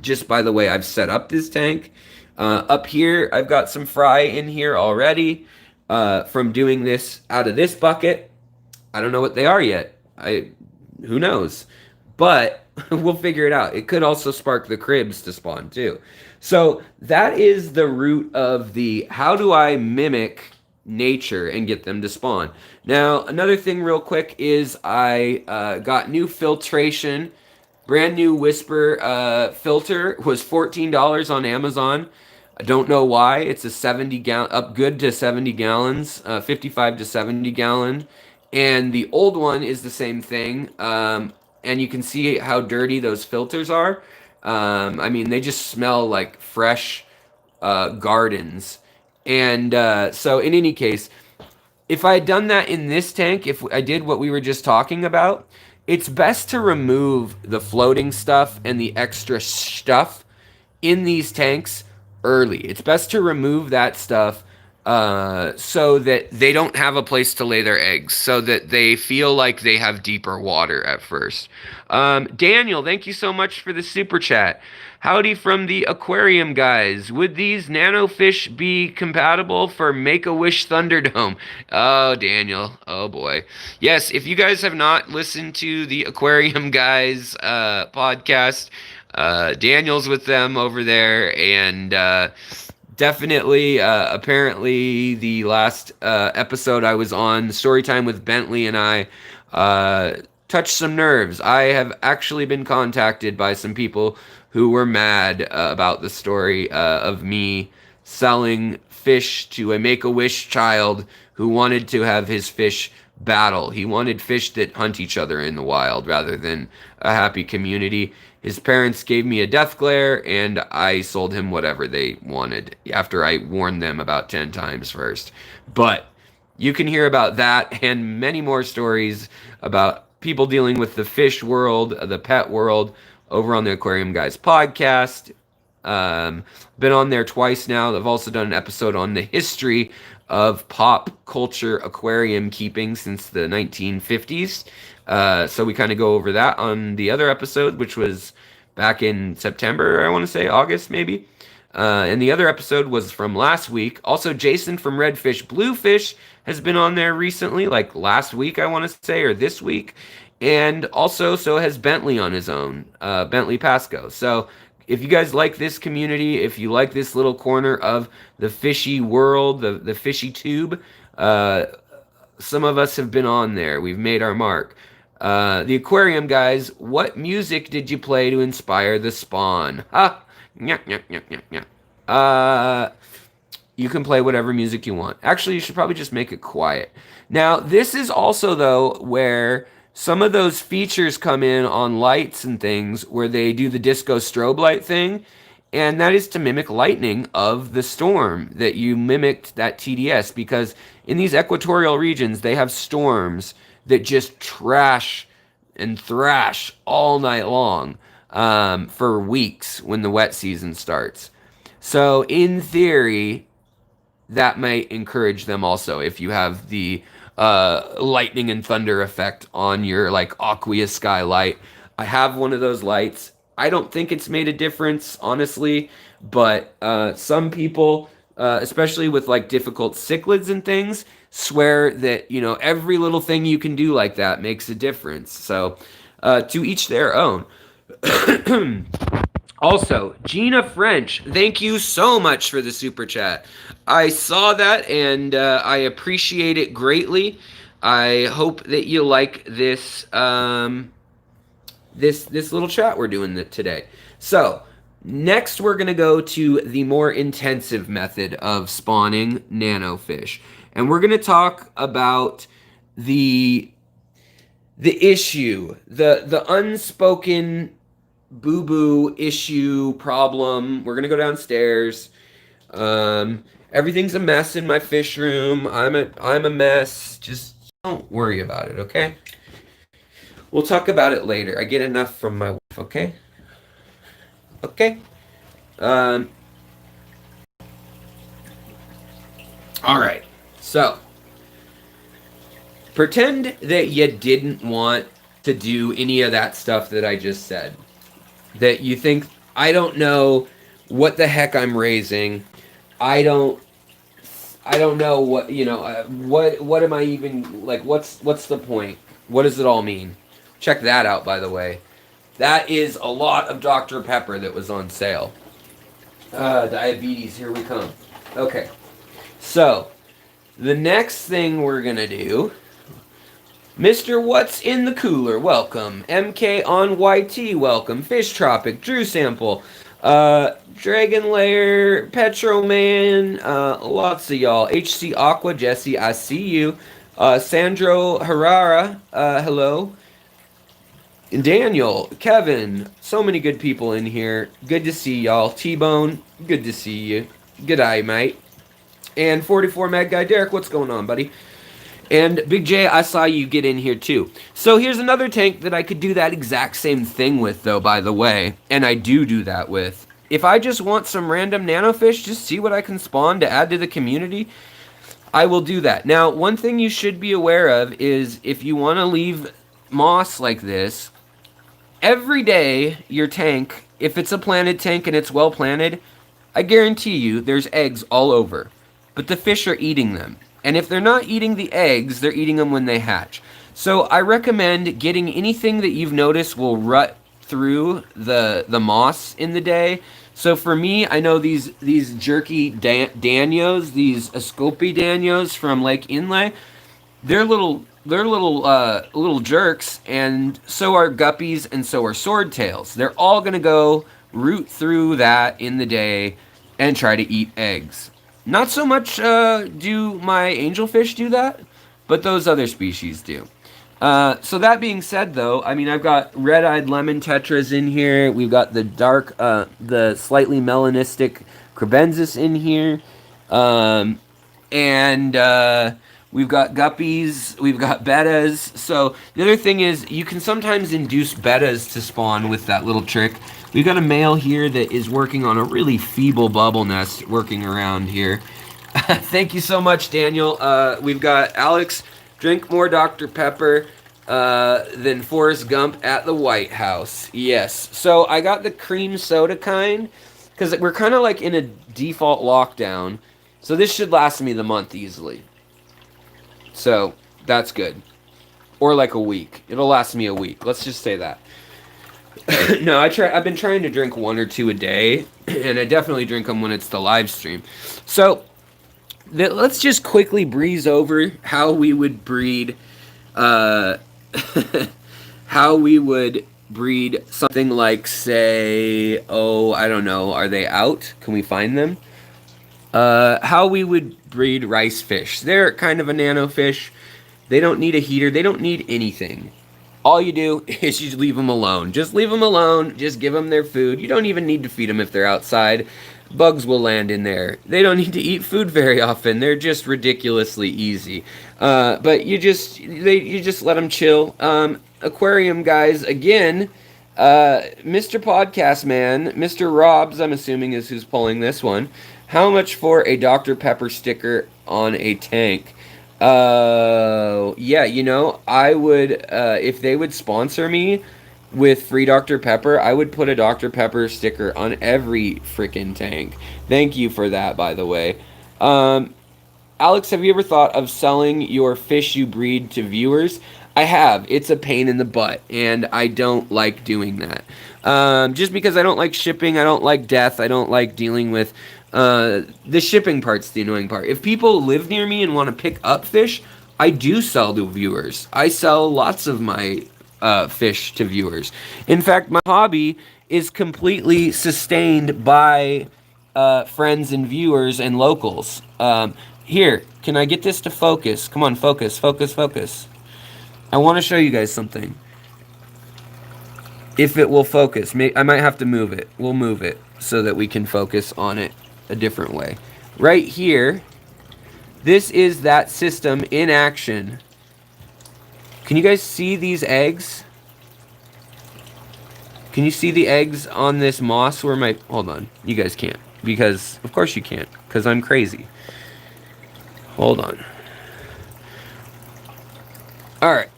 Just by the way, I've set up this tank. Up here, I've got some fry in here already from doing this out of this bucket. I don't know what they are yet. Who knows? But we'll figure it out. It could also spark the cribs to spawn too. So that is the root of the how do I mimic nature and get them to spawn. Now, another thing real quick is I got new filtration. Brand new Whisper filter was $14 on Amazon. I don't know why. It's a 70 gallon, up good to 70 gallons, 55 to 70 gallon. And the old one is the same thing. And you can see how dirty those filters are. I mean, they just smell like fresh gardens. And so in any case, if I had done that in this tank, if I did what we were just talking about, it's best to remove the floating stuff and the extra stuff in these tanks early. It's best to remove that stuff so that they don't have a place to lay their eggs, so that they feel like they have deeper water at first. Daniel, thank you so much for the super chat. Howdy from the aquarium guys. Would these nano fish be compatible for Make-A-Wish Thunderdome? Oh, Daniel. Oh, boy. Yes, if you guys have not listened to the aquarium guys podcast, Daniel's with them over there, and definitely, apparently, the last episode I was on, Storytime with Bentley and I, touched some nerves. I have actually been contacted by some people who were mad about the story of me selling fish to a Make-A-Wish child who wanted to have his fish battle. He wanted fish that hunt each other in the wild rather than a happy community. His parents gave me a death glare, and I sold him whatever they wanted after I warned them about 10 times first. But you can hear about that and many more stories about people dealing with the fish world, the pet world, over on the Aquarium Guys podcast. Been on there twice now. I've also done an episode on the history of pop culture aquarium keeping since the 1950s. So we kind of go over that on the other episode, which was back in September, I want to say, August maybe. And the other episode was from last week. Also, Jason from Redfish Bluefish has been on there recently, like last week, I want to say, or this week. And also, so has Bentley on his own, Bentley Pasco. So if you guys like this community, if you like this little corner of the fishy world, the fishy tube, some of us have been on there. We've made our mark. The aquarium guys, what music did you play to inspire the spawn? Ha! Nyah, nyah, nyah, nyah, nyah. You can play whatever music you want. Actually, you should probably just make it quiet. Now, this is also, though, where some of those features come in on lights and things where they do the disco strobe light thing, and that is to mimic lightning of the storm, that you mimicked that TDS, because in these equatorial regions, they have storms that just trash and thrash all night long for weeks when the wet season starts. So in theory, that might encourage them also if you have the lightning and thunder effect on your like aqua sky light. I have one of those lights. I don't think it's made a difference, honestly, but some people, especially with like difficult cichlids and things, swear that every little thing you can do like that makes a difference. So to each their own. Also, Gina French, thank you so much for the super chat. I saw that and I appreciate it greatly. I hope that you like this this little chat we're doing today. So, next we're going to go to the more intensive method of spawning nanofish. And we're going to talk about the issue, the unspoken boo-boo issue problem. We're gonna go downstairs. Everything's a mess in my fish room. I'm a mess. Just don't worry about it, okay? We'll talk about it later. I get enough from my wife, okay? Okay? All right. So, pretend that you didn't want to do any of that stuff that I just said. That you think, I don't know what the heck I'm raising. I don't know what, what am I even, like, what's the point? What does it all mean? Check that out, by the way. That is a lot of Dr. Pepper that was on sale. Diabetes, here we come. Okay. So, the next thing we're going to do... Mr. What's in the Cooler, welcome. MK on YT, welcome. Fish Tropic, Drew Sample, Dragon Lair, Petroman, lots of y'all. HC Aqua, Jesse, I see you. Sandro Herrera, hello. Daniel, Kevin, so many good people in here. Good to see y'all. T-Bone, good to see you. Good eye, mate. And 44 Mad Guy Derek, what's going on, buddy? And Big J, I saw you get in here too. So here's another tank that I could do that exact same thing with, though, by the way. And I do that with. If I just want some random nanofish, just see what I can spawn to add to the community, I will do that. Now, one thing you should be aware of is if you want to leave moss like this, every day your tank, if it's a planted tank and it's well planted, I guarantee you there's eggs all over. But the fish are eating them. And if they're not eating the eggs, they're eating them when they hatch. So I recommend getting anything that you've noticed will rut through the moss in the day. So for me, I know these jerky danios, these Ascopi danios from Lake Inlay, they're little jerks, and so are guppies and so are swordtails. They're all gonna go root through that in the day and try to eat eggs. Not so much do my angelfish do that, but those other species do. So that being said, though, I mean, I've got red-eyed lemon tetras in here. We've got the dark, the slightly melanistic crebensis in here. And we've got guppies. We've got bettas. So the other thing is you can sometimes induce bettas to spawn with that little trick. We've got a male here that is working on a really feeble bubble nest working around here. Thank you so much, Daniel. We've got Alex, drink more Dr. Pepper than Forrest Gump at the White House. Yes. So I got the cream soda kind because we're kind of like in a default lockdown. So this should last me the month easily. So that's good. Or like a week. It'll last me a week. Let's just say that. No, I've been trying to drink 1 or 2 a day, and I definitely drink them when it's the live stream. So let's just quickly breeze over how we would breed, how we would breed something like, say, I don't know, are they out? Can we find them? How we would breed rice fish. They're kind of a nano fish. They don't need a heater. They don't need anything. All you do is you leave them alone. Just leave them alone. Just give them their food. You don't even need to feed them if they're outside. Bugs will land in there. They don't need to eat food very often. They're just ridiculously easy. But you just let them chill. Aquarium guys, again, Mr. Podcast Man, Mr. Robs, I'm assuming is who's pulling this one. How much for a Dr. Pepper sticker on a tank? Yeah, you know, I would, if they would sponsor me with free Dr. Pepper, I would put a Dr. Pepper sticker on every freaking tank. Thank you for that, by the way. Alex, have you ever thought of selling your fish you breed to viewers? I have. It's a pain in the butt, and I don't like doing that. Just because I don't like shipping, I don't like death, I don't like dealing with the shipping part's the annoying part. If people live near me and want to pick up fish, I do sell to viewers. I sell lots of my fish to viewers. In fact, my hobby is completely sustained by friends and viewers and locals. Here, can I get this to focus? Come on, focus, focus, focus. I want to show you guys something. If it will focus, I might have to move it. We'll move it so that we can focus on it a different way. Right here, this is that system in action. Can you guys see these eggs? Can you see the eggs on this moss where my... Hold on. You guys can't. Because, of course you can't. Because I'm crazy. Hold on. Alright.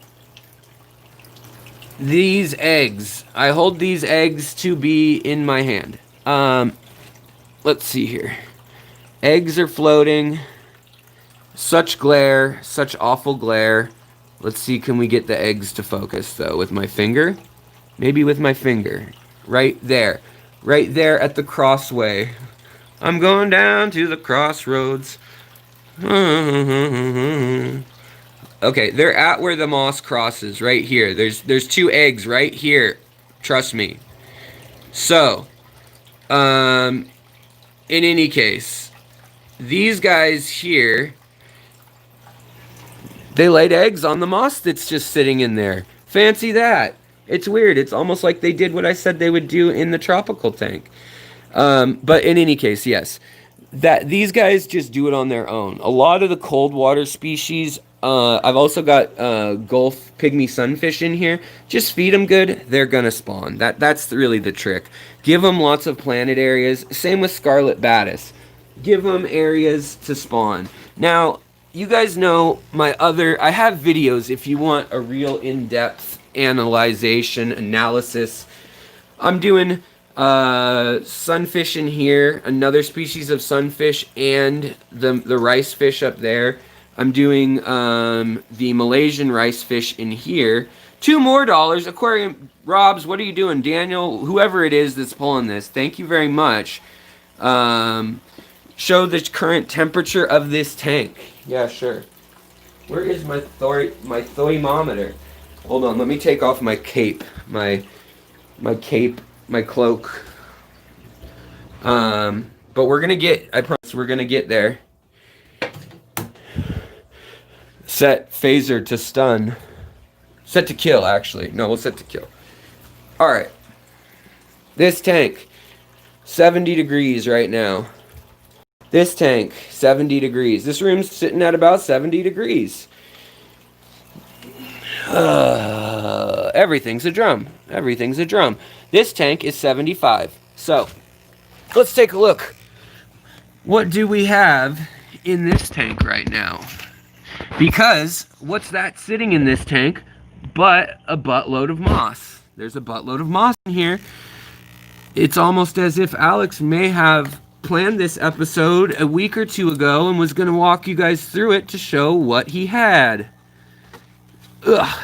These eggs. I hold these eggs to be in my hand. Let's see here. Eggs are floating. Such glare. Such awful glare. Let's see, can we get the eggs to focus, though, with my finger? Maybe with my finger. Right there. Right there at the crossway. I'm going down to the crossroads. Okay, they're at where the moss crosses, right here. There's two eggs right here. Trust me. So, in any case, these guys here, they laid eggs on the moss that's just sitting in there. Fancy that. It's weird. It's almost like they did what I said they would do in the tropical tank. But in any case, yes. That these guys just do it on their own. A lot of the cold water species, I've also got Gulf Pygmy Sunfish in here. Just feed them good, they're gonna spawn. That's really the trick. Give them lots of planted areas. Same with Scarlet Bettas. Give them areas to spawn. Now, you guys know I have videos if you want a real in-depth analysis. I'm doing sunfish in here, another species of sunfish, and the rice fish up there. I'm doing the Malaysian rice fish in here. $2 more. Aquarium Robs, what are you doing? Daniel, whoever it is that's pulling this, thank you very much. Show the current temperature of this tank. Yeah, sure. Where is my thermometer? Hold on, let me take off my cape. My cape, my cloak. But I promise we're gonna get there. Set phaser to stun. Set to kill, actually. No, we'll set to kill. Alright. This tank, 70 degrees right now. This tank, 70 degrees. This room's sitting at about 70 degrees. Everything's a drum. Everything's a drum. This tank is 75. So, let's take a look. What do we have in this tank right now? Because, what's that sitting in this tank but a buttload of moss? There's a buttload of moss in here. It's almost as if Alex may have planned this episode a week or two ago and was going to walk you guys through it to show what he had. Ugh.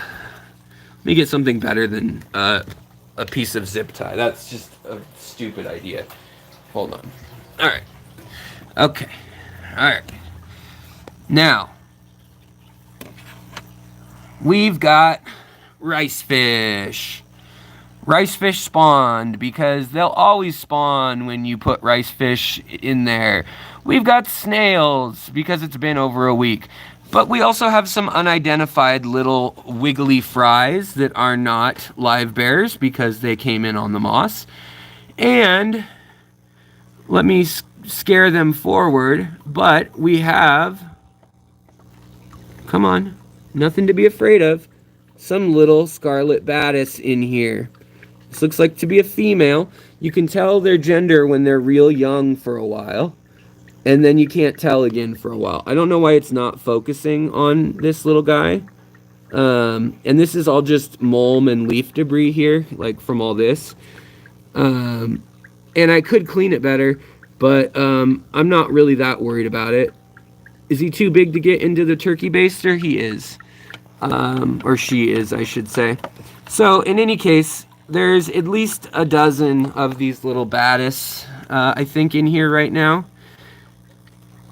Let me get something better than a piece of zip tie. That's just a stupid idea. Hold on. Alright. Okay. Alright. Now, we've got rice fish. Rice fish spawned because they'll always spawn when you put rice fish in there. We've got snails because it's been over a week. But we also have some unidentified little wiggly fries that are not live bears because they came in on the moss. And let me scare them forward, but we have, come on, nothing to be afraid of, some little Scarlet Bettas in here. This looks like to be a female. You can tell their gender when they're real young for a while, and then you can't tell again for a while. I don't know why it's not focusing on this little guy. And this is all just mulm and leaf debris here, like from all this. And I could clean it better, but I'm not really that worried about it. Is he too big to get into the turkey baster? He is. Or she is, I should say. So, in any case, there's at least a dozen of these little Bettas, I think, in here right now.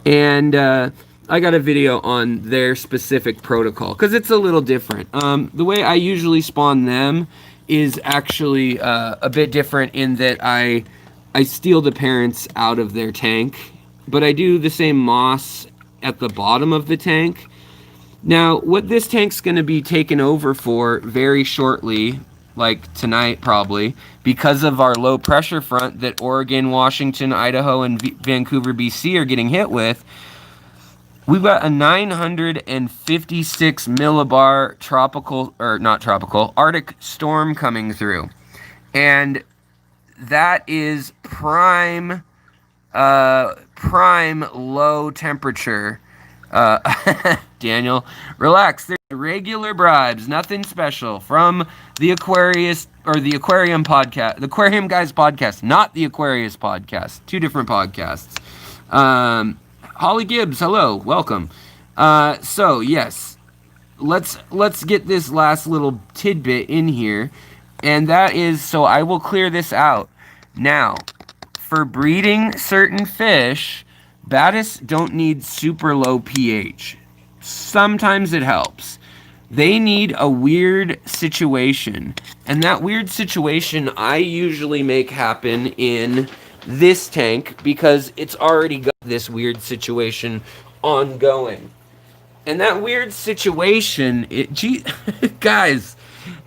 And I got a video on their specific protocol, because it's a little different. The way I usually spawn them is actually a bit different in that I steal the parents out of their tank, but I do the same moss at the bottom of the tank. Now, what this tank's going to be taken over for very shortly, like tonight probably, because of our low pressure front that Oregon, Washington, Idaho, and Vancouver, BC are getting hit with, we've got a 956 millibar Arctic storm coming through. And that is prime low temperature. Daniel, relax. There's regular bribes, nothing special from the Aquarium podcast, the Aquarium Guys podcast, not the Aquarius podcast. Two different podcasts. Holly Gibbs, hello, welcome. So yes, let's get this last little tidbit in here, and that is, so I will clear this out. Now, for breeding certain fish, Bettas don't need super low pH. Sometimes it helps. They need a weird situation, and that weird situation I usually make happen in this tank because it's already got this weird situation ongoing. And that weird situation, guys,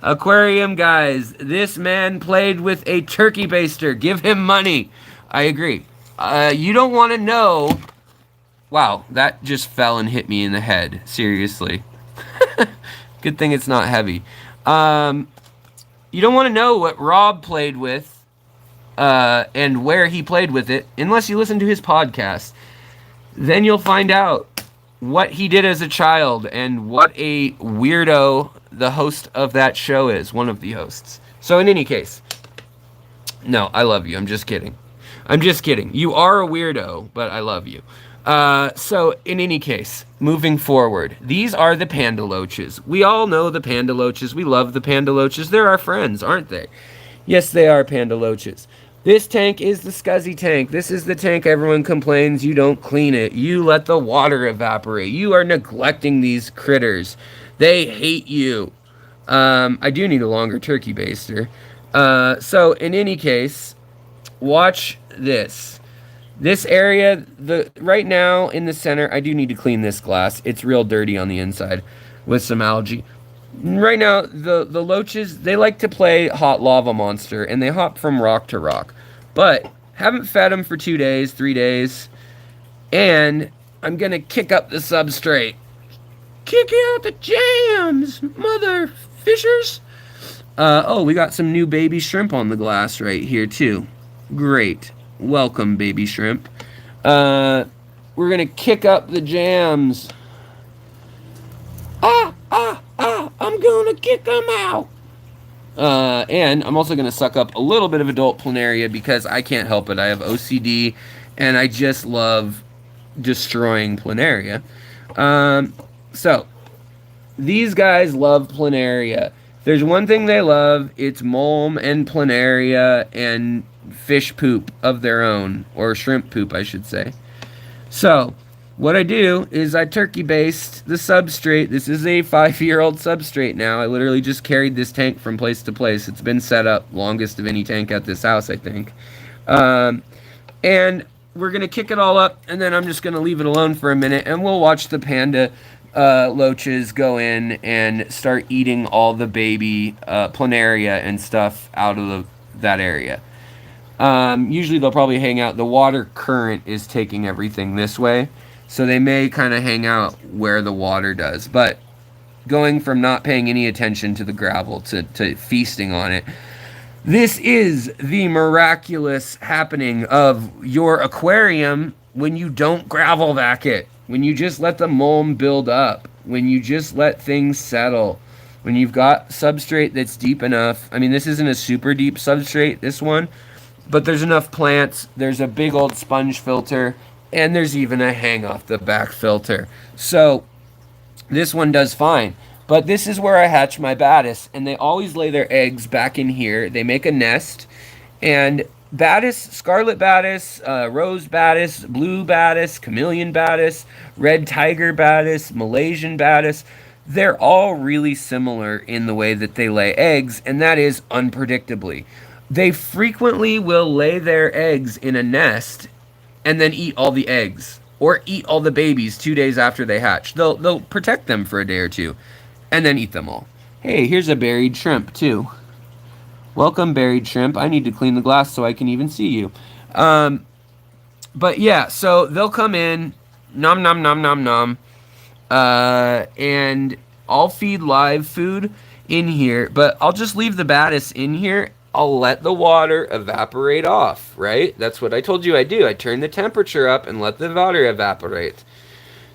Aquarium Guys, this man played with a turkey baster. Give him money. I agree. You don't want to know. Wow, that just fell and hit me in the head. Seriously. Good thing it's not heavy. You don't want to know what Rob played with and where he played with it unless you listen to his podcast. Then you'll find out what he did as a child and what a weirdo the host of that show is, one of the hosts. So in any case, no, I love you. I'm just kidding. You are a weirdo, but I love you. So in any case, moving forward, these are the Panda Loaches. We all know the Panda Loaches. We love the Panda Loaches. They're our friends, aren't they? Yes, they are Panda Loaches. This tank is the scuzzy tank. This is the tank everyone complains you don't clean it. You let the water evaporate. You are neglecting these critters. They hate you. I do need a longer turkey baster. So in any case, watch this. This area, right now in the center, I do need to clean this glass. It's real dirty on the inside with some algae. Right now, the loaches, they like to play hot lava monster, and they hop from rock to rock. But haven't fed them for 2 days, 3 days, and I'm gonna kick up the substrate. Kick out the jams, mother fishers. Oh, we got some new baby shrimp on the glass right here too. Great. Welcome, baby shrimp. We're gonna kick up the jams. I'm gonna kick them out. And I'm also gonna suck up a little bit of adult planaria because I can't help it. I have OCD, and I just love destroying planaria. So these guys love planaria. There's one thing they love, it's mulm and planaria and fish poop of their own, or shrimp poop, I should say. So what I do is I turkey baste the substrate. This is a 5-year-old substrate now. I literally just carried this tank from place to place. It's been set up longest of any tank at this house, I think. And we're going to kick it all up, and then I'm just going to leave it alone for a minute, and we'll watch the Panda Loaches go in and start eating all the baby planaria and stuff out of that area. Usually they'll probably hang out. The water current is taking everything this way, so they may kind of hang out where the water does. But going from not paying any attention to the gravel to feasting on it, This is the miraculous happening of your aquarium when you don't gravel vac it, when you just let the mulm build up, when you just let things settle, when you've got substrate that's deep enough. I mean, this isn't a super deep substrate, this one, but there's enough plants, there's a big old sponge filter, and there's even a hang off the back filter. So this one does fine. But this is where I hatch my Bettas, and they always lay their eggs back in here. They make a nest, and Bettas, scarlet Bettas, rose Bettas, blue Bettas, chameleon Bettas, red tiger Bettas, Malaysian Bettas, they're all really similar in the way that they lay eggs, and that is unpredictably. They frequently will lay their eggs in a nest and then eat all the eggs or eat all the babies 2 days after they hatch. They'll protect them for a day or two and then eat them all. Hey, here's a buried shrimp too. Welcome, buried shrimp. I need to clean the glass so I can even see you. But yeah, so they'll come in, nom nom nom nom nom, and I'll feed live food in here, but I'll just leave the Bettas in here. I'll let the water evaporate off, right? That's what I told you I do. I turn the temperature up and let the water evaporate.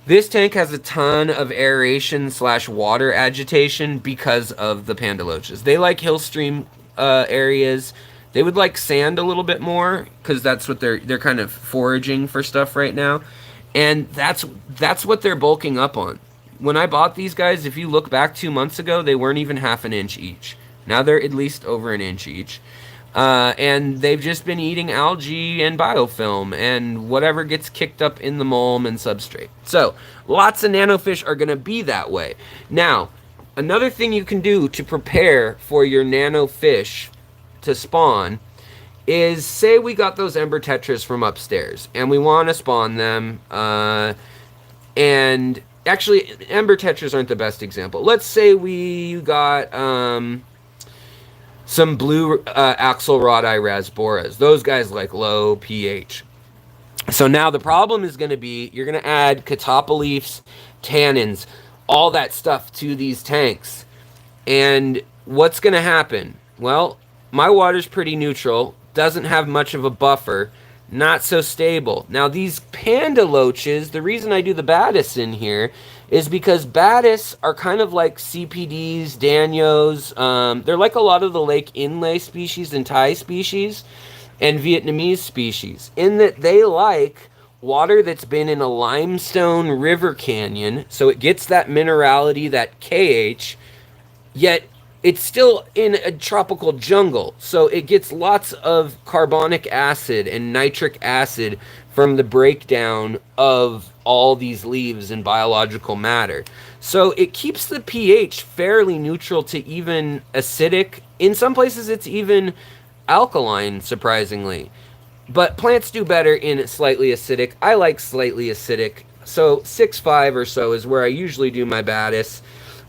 This tank has a ton of aeration / water agitation because of the Panda Loaches. They like hill stream areas. They would like sand a little bit more because that's what they're kind of foraging for stuff right now. And that's what they're bulking up on. When I bought these guys, if you look back 2 months ago, they weren't even half an inch each. Now they're at least over an inch each. And they've just been eating algae and biofilm and whatever gets kicked up in the mulm and substrate. So lots of nanofish are going to be that way. Now, another thing you can do to prepare for your nanofish to spawn is, say we got those ember tetras from upstairs and we want to spawn them. And actually, ember tetras aren't the best example. Let's say we got some blue Axelrodi rasboras. Those guys like low pH. So now the problem is going to be you're going to add catopleafs, tannins, all that stuff to these tanks. And what's going to happen? Well, my water's pretty neutral, doesn't have much of a buffer, not so stable. Now these Panda Loaches, the reason I do the Bettas in here is because Bettas are kind of like CPDs, Danios. They're like a lot of the lake inlay species and Thai species and Vietnamese species in that they like water that's been in a limestone river canyon, so it gets that minerality, that KH, yet it's still in a tropical jungle, so it gets lots of carbonic acid and nitric acid from the breakdown of all these leaves and biological matter. So it keeps the pH fairly neutral to even acidic. In some places it's even alkaline, surprisingly. But plants do better in slightly acidic. I like slightly acidic. So 6.5 or so is where I usually do my Bettas.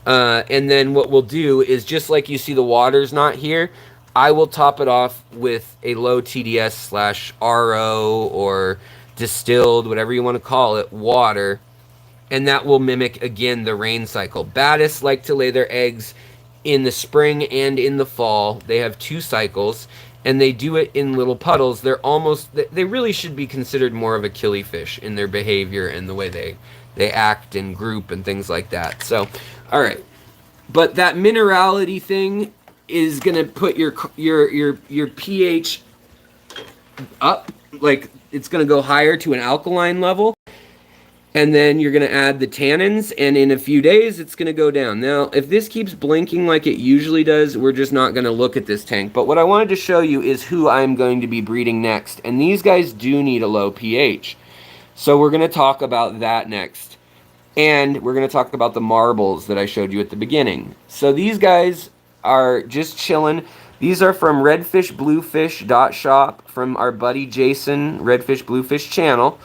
And then what we'll do is, just like you see the water's not here, I will top it off with a low TDS / RO or distilled, whatever you want to call it, water. And that will mimic, again, the rain cycle. Bettas like to lay their eggs in the spring and in the fall. They have 2 cycles, and they do it in little puddles. They really should be considered more of a killifish in their behavior and the way they act and group and things like that. So, all right. But that minerality thing is going to put your pH up, like it's going to go higher to an alkaline level. And then you're going to add the tannins, and in a few days, it's going to go down. Now, if this keeps blinking like it usually does, we're just not going to look at this tank. But what I wanted to show you is who I'm going to be breeding next. And these guys do need a low pH. So we're going to talk about that next. And we're going to talk about the marbles that I showed you at the beginning. So these guys are just chilling. These are from redfishbluefish.shop from our buddy Jason, Redfish Bluefish channel.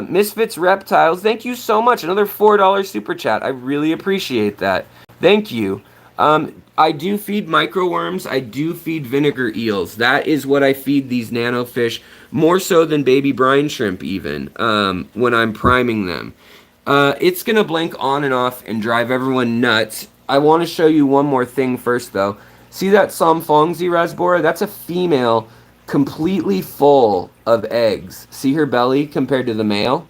Misfits Reptiles, thank you so much. Another $4 super chat. I really appreciate that. Thank you. I do feed microworms. I do feed vinegar eels. That is what I feed these nano fish, more so than baby brine shrimp even, when I'm priming them. It's going to blink on and off and drive everyone nuts. I want to show you one more thing first, though. See that Samfongzi rasbora? That's a female completely full of eggs. See her belly compared to the male?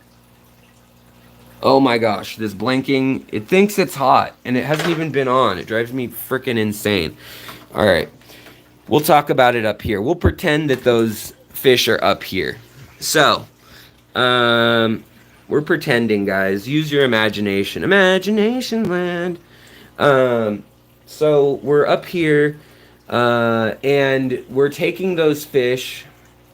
Oh my gosh, this blinking, it thinks it's hot, and it hasn't even been on. It drives me freaking insane. All right, we'll talk about it up here. We'll pretend that those fish are up here. So, we're pretending, guys. Use your imagination. Imagination land. So we're up here, and we're taking those fish,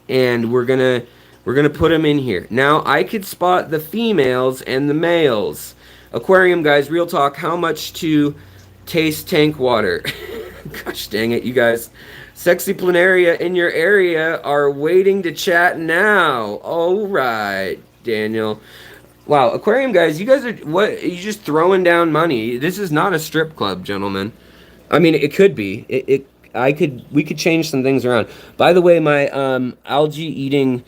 and we're gonna put them in here. Now I could spot the females and the males. Aquarium guys, real talk. How much to taste tank water? Gosh dang it, you guys. Sexy planaria in your area are waiting to chat now. All right, Daniel. Wow, aquarium guys, you guys are what? You just throwing down money. This is not a strip club, gentlemen. I mean, it could be. We could change some things around. By the way, my algae eating,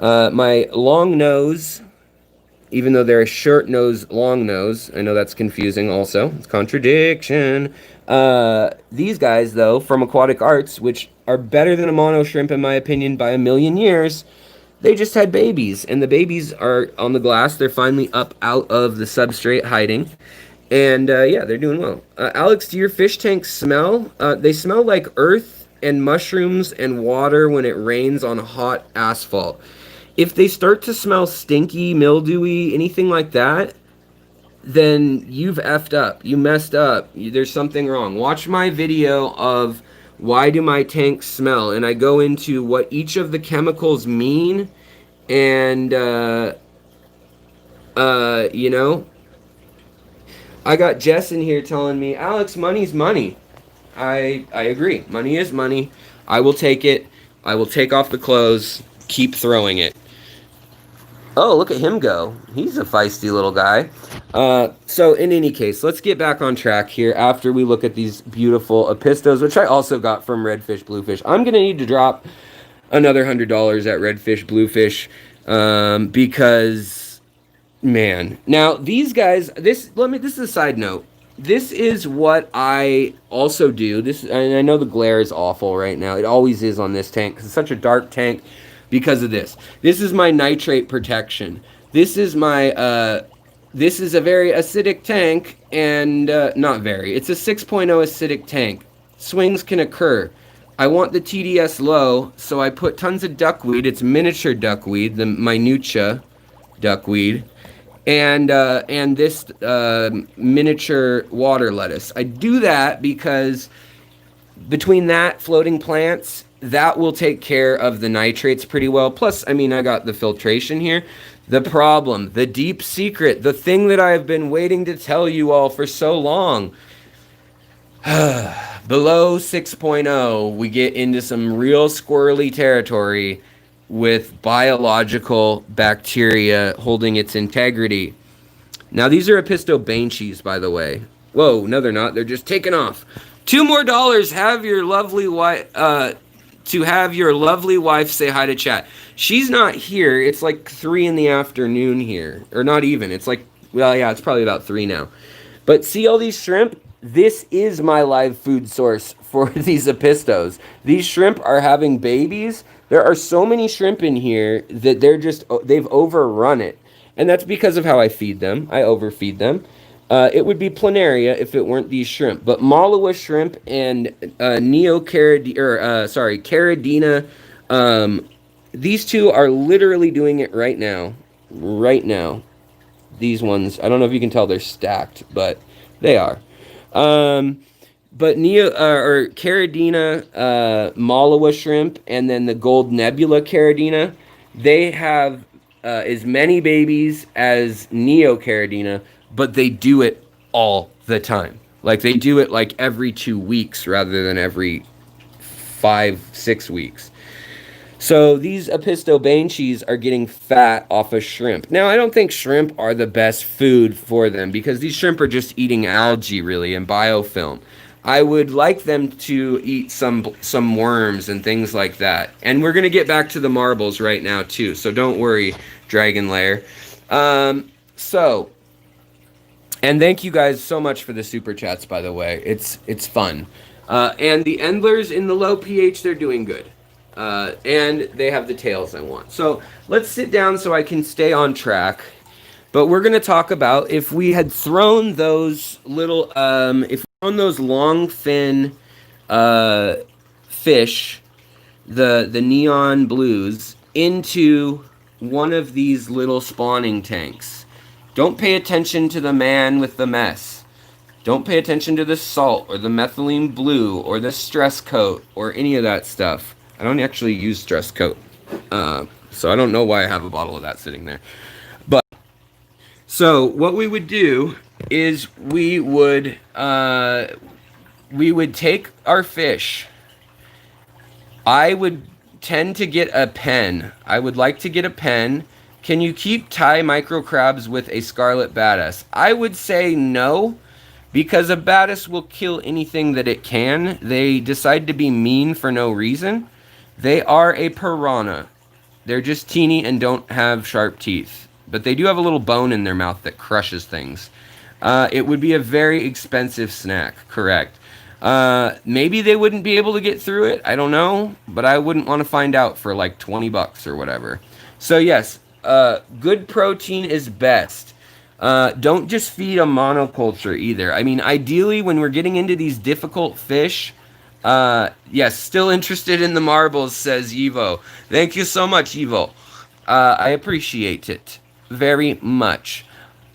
my long nose, even though they're a short nose, long nose. I know that's confusing. Also, it's contradiction. These guys, though, from Aquatic Arts, which are better than a mono shrimp in my opinion by a million years. They just had babies, and the babies are on the glass. They're finally up out of the substrate hiding. And, yeah, they're doing well. Alex, do your fish tanks smell? They smell like earth and mushrooms and water when it rains on hot asphalt. If they start to smell stinky, mildewy, anything like that, then you've effed up. You messed up. There's something wrong. Watch my video of why do my tanks smell, and I go into what each of the chemicals mean, and you know, I got Jess in here telling me, Alex, money's money. I agree. Money is money. I will take it. I will take off the clothes, keep throwing it. Oh, look at him go. He's a feisty little guy. So in any case, let's get back on track here after we look at these beautiful apistos, which I also got from Redfish Bluefish. I'm going to need to drop another $100 at Redfish Bluefish because, man. Now, these guys, this is a side note. This is what I also do. And I know the glare is awful right now. It always is on this tank because it's such a dark tank. Because of this. This is my nitrate protection. This is my, this is a very acidic tank, and, not very. It's a 6.0 acidic tank. Swings can occur. I want the TDS low, so I put tons of duckweed. It's miniature duckweed, the minutia duckweed, and this, miniature water lettuce. I do that because between that, floating plants, that will take care of the nitrates pretty well. Plus, I mean, I got the filtration here. The problem, the deep secret, the thing that I have been waiting to tell you all for so long. Below 6.0, we get into some real squirrely territory with biological bacteria holding its integrity. Now, these are Apistobanches, by the way. Whoa, no, they're not. They're just taking off. $2 more. Have your lovely wife, to have your lovely wife say hi to chat. She's not here. It's like 3 in the afternoon here. Or not even. It's like, well, yeah, it's probably about 3 now. But see all these shrimp? This is my live food source for these apistos. These shrimp are having babies. There are so many shrimp in here that they've overrun it. And that's because of how I feed them. I overfeed them. It would be planaria if it weren't these shrimp. But Malawa shrimp and Caridina, these two are literally doing it right now. Right now. These ones, I don't know if you can tell they're stacked, but they are. But Caridina, Malawa shrimp, and then the Gold Nebula Caridina, they have as many babies as Caridina, but they do it all the time. Like, they do it like every 2 weeks rather than every 5-6 weeks. So these Apistobanches are getting fat off of shrimp. Now, I don't think shrimp are the best food for them because these shrimp are just eating algae, really, and biofilm. I would like them to eat some worms and things like that. And we're going to get back to the marbles right now, too. So don't worry, Dragon Lair. And thank you guys so much for the super chats, by the way. It's fun. And the endlers in the low pH, they're doing good. And they have the tails I want. So let's sit down so I can stay on track. But we're going to talk about if we had thrown those little, if we thrown those long fin fish, the neon blues, into one of these little spawning tanks. Don't pay attention to the man with the mess. Don't pay attention to the salt or the methylene blue or the stress coat or any of that stuff. I don't actually use stress coat, so I don't know why I have a bottle of that sitting there. But so what we would do is we would take our fish. I would tend to get a pen. I would like to get a pen. Can you keep Thai microcrabs with a scarlet Bettas? I would say no, because a Bettas will kill anything that it can. They decide to be mean for no reason. They are a piranha. They're just teeny and don't have sharp teeth. But they do have a little bone in their mouth that crushes things. It would be a very expensive snack, correct. Maybe they wouldn't be able to get through it. I don't know. But I wouldn't want to find out for like 20 bucks or whatever. So yes, good protein is best. Don't just feed a monoculture either. I mean, ideally, when we're getting into these difficult fish, yes, still interested in the marbles, says Evo. Thank you so much, Evo. I appreciate it very much.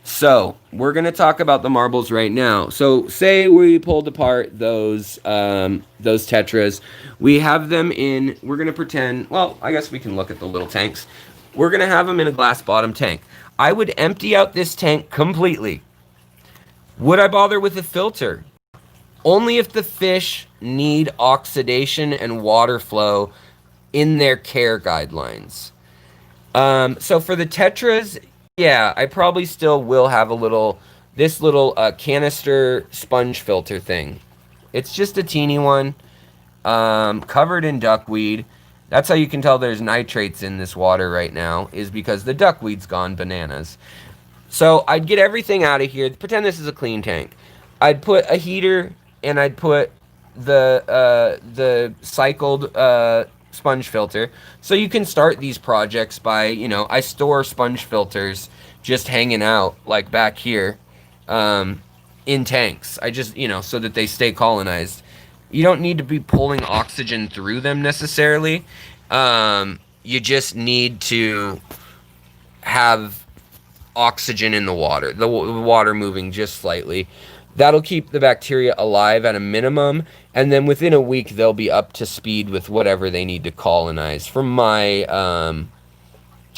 So, we're going to talk about the marbles right now. So, say we pulled apart those tetras. We have them in, we're going to pretend, well, I guess we can look at the little tanks. We're going to have them in a glass bottom tank. I would empty out this tank completely. Would I bother with a filter? Only if the fish need oxidation and water flow in their care guidelines. So for the tetras, yeah, I probably still will have this little canister sponge filter thing. It's just a teeny one, covered in duckweed. That's how you can tell there's nitrates in this water right now, is because the duckweed's gone bananas. So I'd get everything out of here. Pretend this is a clean tank. I'd put a heater, and I'd put the cycled sponge filter. So you can start these projects by, I store sponge filters just hanging out, like back here, in tanks. I just, so that they stay colonized. You don't need to be pulling oxygen through them necessarily. You just need to have oxygen in the water, the water moving just slightly. That'll keep the bacteria alive at a minimum, and then within a week they'll be up to speed with whatever they need to colonize. From my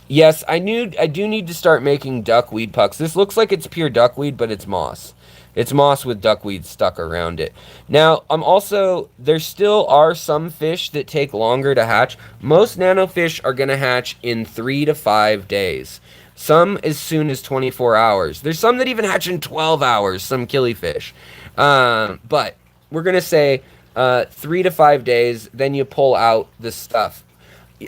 yes, I do need to start making duckweed pucks. This looks like it's pure duckweed, but it's moss. It's moss with duckweed stuck around it. Now, there still are some fish that take longer to hatch. Most nano fish are going to hatch in 3 to 5 days. Some as soon as 24 hours. There's some that even hatch in 12 hours, some killifish. But we're going to say 3 to 5 days, then you pull out the stuff.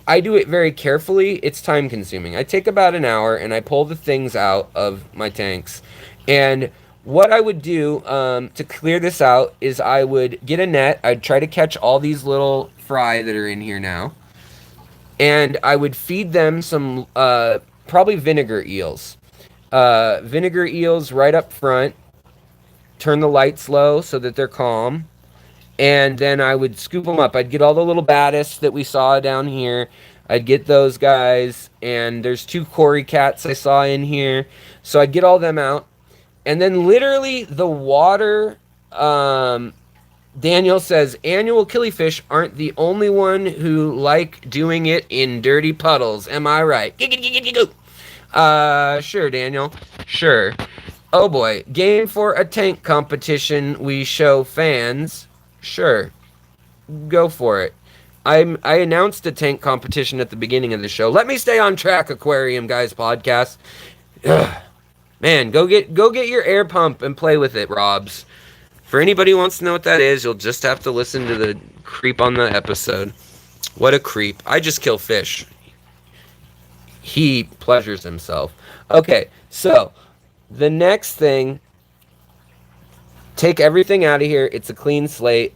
I do it very carefully. It's time consuming. I take about an hour and I pull the things out of my tanks. And what I would do to clear this out is I would get a net. I'd try to catch all these little fry that are in here now. And I would feed them some probably vinegar eels. Vinegar eels right up front. Turn the lights low so that they're calm. And then I would scoop them up. I'd get all the little Bettas that we saw down here. I'd get those guys. And there's 2 Cory cats I saw in here. So I'd get all them out. And then literally the water, Daniel says, annual killifish aren't the only one who like doing it in dirty puddles. Am I right? Sure, Daniel. Sure. Oh boy. Game for a tank competition we show fans. Sure. Go for it. I announced a tank competition at the beginning of the show. Let me stay on track, Aquarium Guys podcast. Ugh. Man, go get your air pump and play with it, Robs. For anybody who wants to know what that is, you'll just have to listen to the creep on the episode. What a creep. I just kill fish. He pleasures himself. Okay, so the next thing, take everything out of here. It's a clean slate.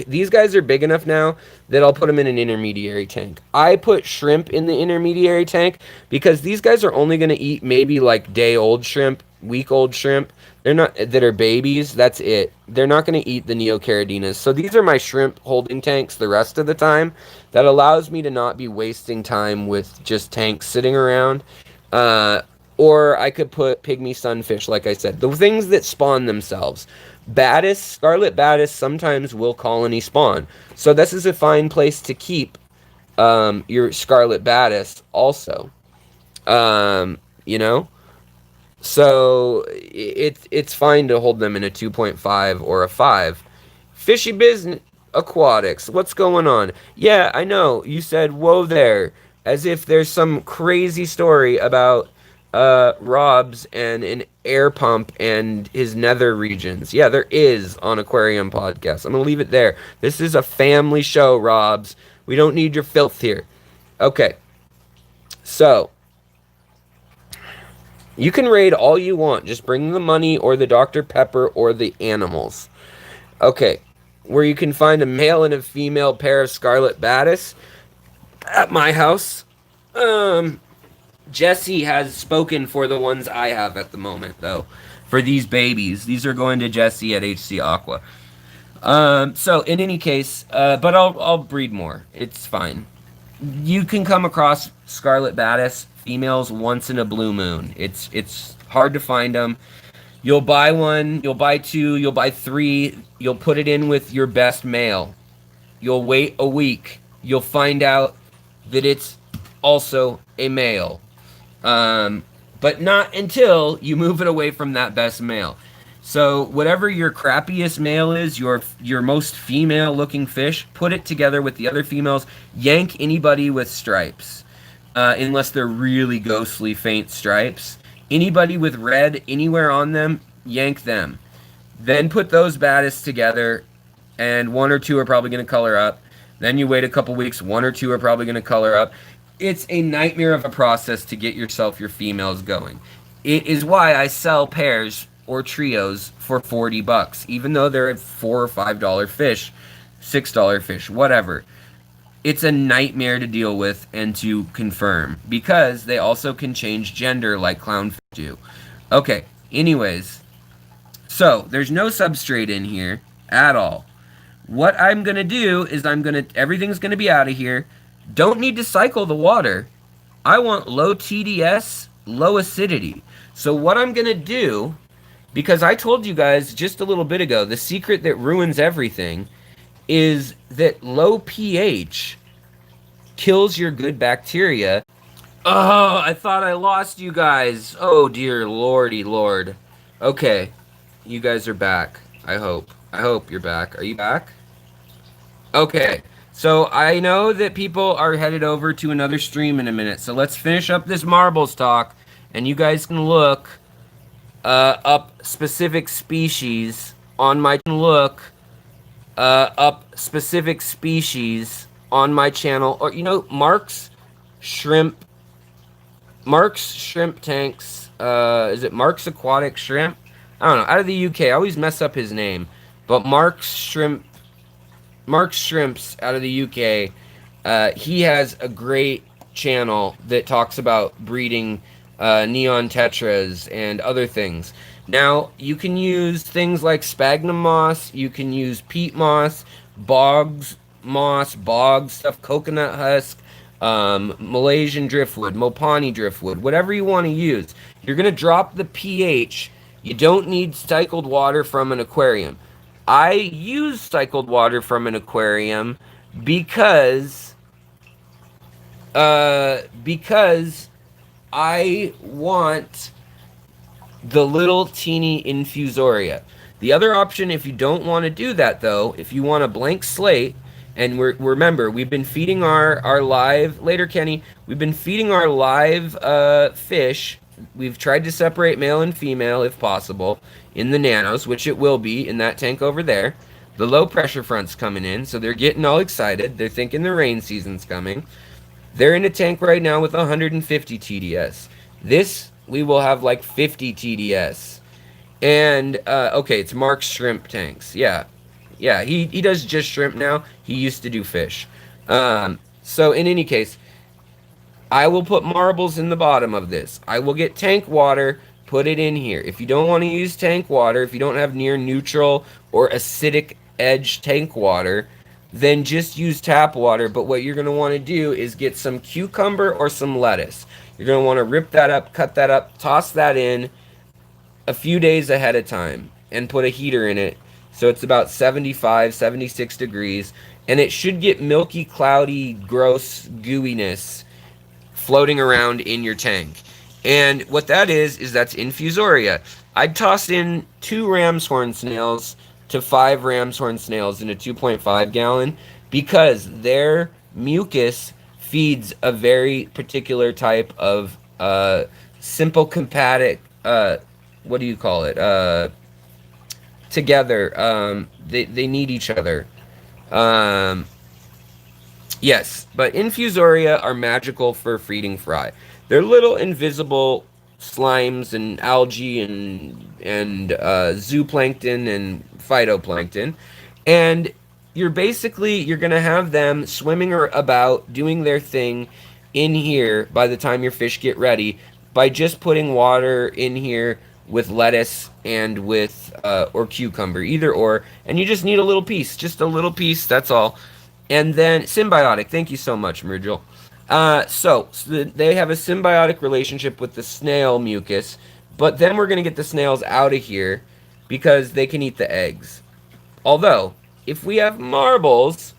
these guys are big enough now that I'll put them in an intermediary tank. I put shrimp in the intermediary tank because these guys are only going to eat maybe like day old shrimp, week old shrimp. They're not that are babies. That's it. They're not going to eat the neocaradinas. So these are my shrimp holding tanks the rest of the time. That allows me to not be wasting time with just tanks sitting around. Or I could put pygmy sunfish, like I said, the things that spawn themselves. Bettas, scarlet Bettas sometimes will colony spawn. So this is a fine place to keep your scarlet Bettas also. You know? So it's fine to hold them in a 2.5 or a 5. Fishy business aquatics. What's going on? Yeah, I know. You said whoa there, as if there's some crazy story about Rob's and an air pump and his nether regions. Yeah, there is on Aquarium Podcast. I'm gonna leave it there. This is a family show, Rob's. We don't need your filth here. Okay. So you can raid all you want. Just bring the money or the Dr. Pepper or the animals. Okay. Where you can find a male and a female pair of scarlet Bettas at my house. Jesse has spoken for the ones I have at the moment, though. For these babies. These are going to Jesse at HC Aqua. So, in any case, but I'll breed more. It's fine. You can come across scarlet Bettas females once in a blue moon. It's hard to find them. You'll buy one, you'll buy two, you'll buy three, you'll put it in with your best male. You'll wait a week. You'll find out that it's also a male. But not until you move it away from that best male. So whatever your crappiest male is, your most female looking fish, put it together with the other females. Yank anybody with stripes, unless they're really ghostly faint stripes. Anybody with red anywhere on them, yank them. Then put those Bettas together, and one or two are probably going to color up. Then you wait a couple weeks, one or two are probably going to color up. It's a nightmare of a process to get yourself your females going. It is why I sell pairs or trios for $40, even though they're a $4 or $5 fish, $6 fish, whatever. It's a nightmare to deal with and to confirm, because they also can change gender like clownfish do. Okay, anyways, so there's no substrate in here at all. What I'm going to do is everything's going to be out of here. Don't need to cycle the water. I want low TDS, low acidity. So what I'm going to do, because I told you guys just a little bit ago, the secret that ruins everything is that low pH kills your good bacteria. Oh, I thought I lost you guys. Oh, dear lordy lord. Okay, you guys are back. I hope you're back. Are you back? Okay, so I know that people are headed over to another stream in a minute, so let's finish up this marbles talk, and you guys can look up specific species on my channel, or Mark's shrimp tanks. Is it Mark's Aquatic Shrimp? I don't know. Out of the UK, I always mess up his name, but Mark's Shrimps out of the UK. He has a great channel that talks about breeding neon tetras and other things. Now, you can use things like sphagnum moss, you can use peat moss, bog stuff, coconut husk, Malaysian driftwood, Mopani driftwood, whatever you want to use. You're going to drop the pH. You don't need cycled water from an aquarium. I use cycled water from an aquarium because I want the little teeny infusoria. The other option, if you don't want to do that, though, if you want a blank slate, and remember, we've been feeding our live, later Kenny, we've been feeding our live fish. We've tried to separate male and female, if possible, in the nanos, which it will be in that tank over there. The low pressure front's coming in, so they're getting all excited. They're thinking the rain season's coming. They're in a tank right now with 150 TDS. This, we will have like 50 TDS. And, okay, it's Mark's shrimp tanks. Yeah. Yeah, he does just shrimp now. He used to do fish. So in any case, I will put marbles in the bottom of this. I will get tank water, put it in here. If you don't want to use tank water, if you don't have near neutral or acidic edge tank water, then just use tap water. But what you're going to want to do is get some cucumber or some lettuce. You're going to want to rip that up, cut that up, toss that in a few days ahead of time and put a heater in it. So it's about 75, 76 degrees. And it should get milky, cloudy, gross gooiness floating around in your tank. And what that is that's infusoria. I'd toss in 2 ram's horn snails to 5 ram's horn snails in a 2.5 gallon because their mucus feeds a very particular type of simple compatic, what do you call it? Together. They need each other. Yes, but infusoria are magical for feeding fry. They're little invisible slimes and algae and zooplankton and phytoplankton, and you're gonna have them swimming about doing their thing in here by the time your fish get ready by just putting water in here with lettuce and with or cucumber, either or, and you just need a little piece, just a little piece. That's all. And then symbiotic. Thank you so much, Murgil. So they have a symbiotic relationship with the snail mucus, but then we're going to get the snails out of here because they can eat the eggs. Although, if we have marbles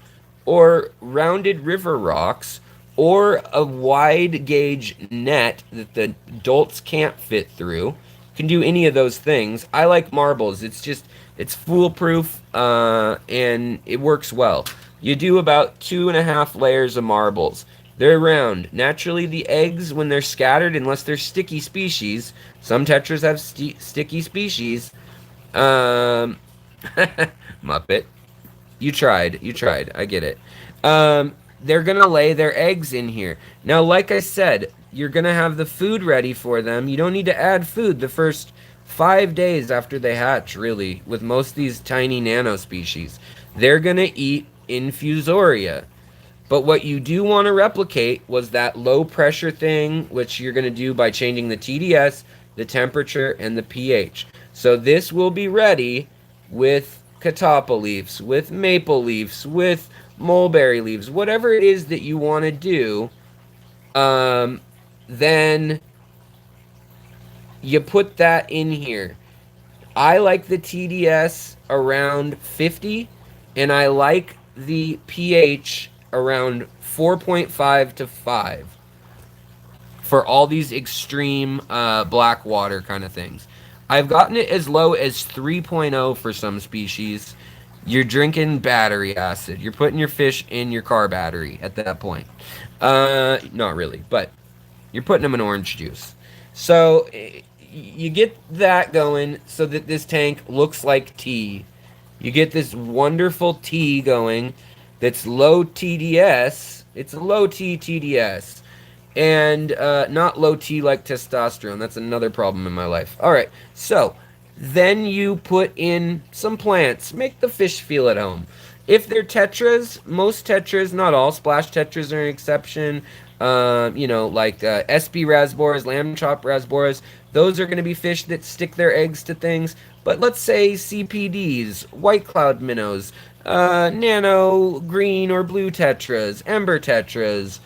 or rounded river rocks or a wide gauge net that the adults can't fit through, can do any of those things. I like marbles. It's foolproof and it works well. You do about 2.5 layers of marbles. They're round. Naturally, the eggs, when they're scattered, unless they're sticky species, some tetras have sticky species. Muppet. You tried. I get it. They're going to lay their eggs in here. Now, like I said, you're going to have the food ready for them. You don't need to add food the first 5 days after they hatch, really, with most of these tiny nano species. They're going to eat infusoria. But what you do want to replicate was that low pressure thing, which you're going to do by changing the TDS, the temperature, and the pH. So this will be ready with catappa leaves, with maple leaves, with mulberry leaves, whatever it is that you want to do. Then you put that in here. I like the TDS around 50, and I like the pH around 4.5 to 5 for all these extreme black water kind of things. I've gotten it as low as 3.0 for some species. You're drinking battery acid. You're putting your fish in your car battery at that point. Not really, but you're putting them in orange juice. So you get that going so that this tank looks like tea. You get this wonderful tea going that's low TDS. It's a low T TDS. And not low T like testosterone. That's another problem in my life. All right, so then you put in some plants. Make the fish feel at home. If they're tetras, most tetras, not all, splash tetras are an exception. Like SB rasboras, lamb chop rasboras, those are going to be fish that stick their eggs to things. But let's say CPDs, white cloud minnows, nano green or blue tetras, ember tetras,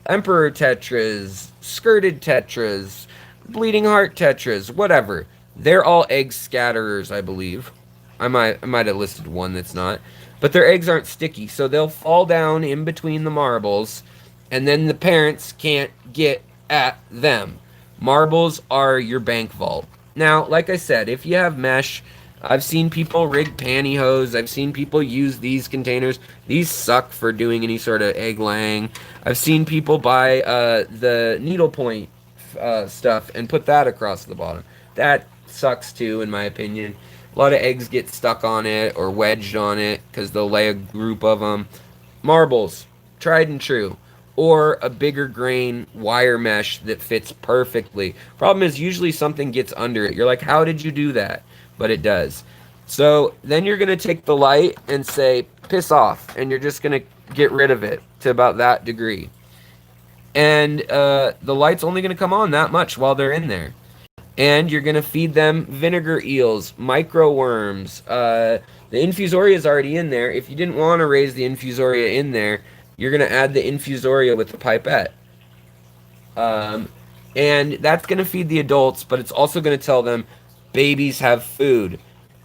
emperor tetras, skirted tetras, bleeding heart tetras, whatever. They're all egg scatterers, I believe. I might have listed one that's not. But their eggs aren't sticky, so they'll fall down in between the marbles, and then the parents can't get at them. Marbles are your bank vault. Now, like I said, if you have mesh, I've seen people rig pantyhose. I've seen people use these containers. These suck for doing any sort of egg laying. I've seen people buy the needlepoint stuff and put that across the bottom. That sucks too, in my opinion. A lot of eggs get stuck on it or wedged on it because they'll lay a group of them. Marbles, tried and true. Or a bigger grain wire mesh that fits perfectly. Problem is, usually something gets under it. You're like, how did you do that? But it does. So then you're going to take the light and say, piss off. And you're just going to get rid of it to about that degree. And the light's only going to come on that much while they're in there. And you're going to feed them vinegar eels, micro worms. The infusoria is already in there. If you didn't want to raise the infusoria in there, you're going to add the infusoria with the pipette. And that's going to feed the adults, but it's also going to tell them babies have food.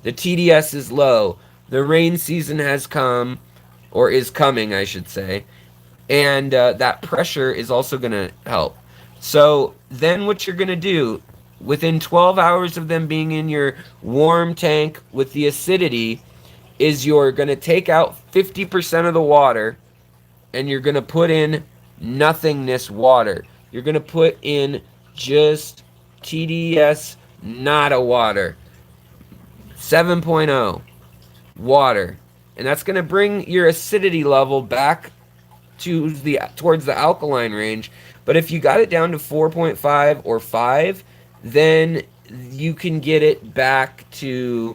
The TDS is low. The rain season has come, or is coming, I should say. And that pressure is also going to help. So then what you're going to do, within 12 hours of them being in your warm tank with the acidity, is you're going to take out 50% of the water and you're going to put in nothingness water. You're going to put in just TDS nada water. 7.0 water. And that's going to bring your acidity level back to towards the alkaline range. But if you got it down to 4.5 or 5, then you can get it back to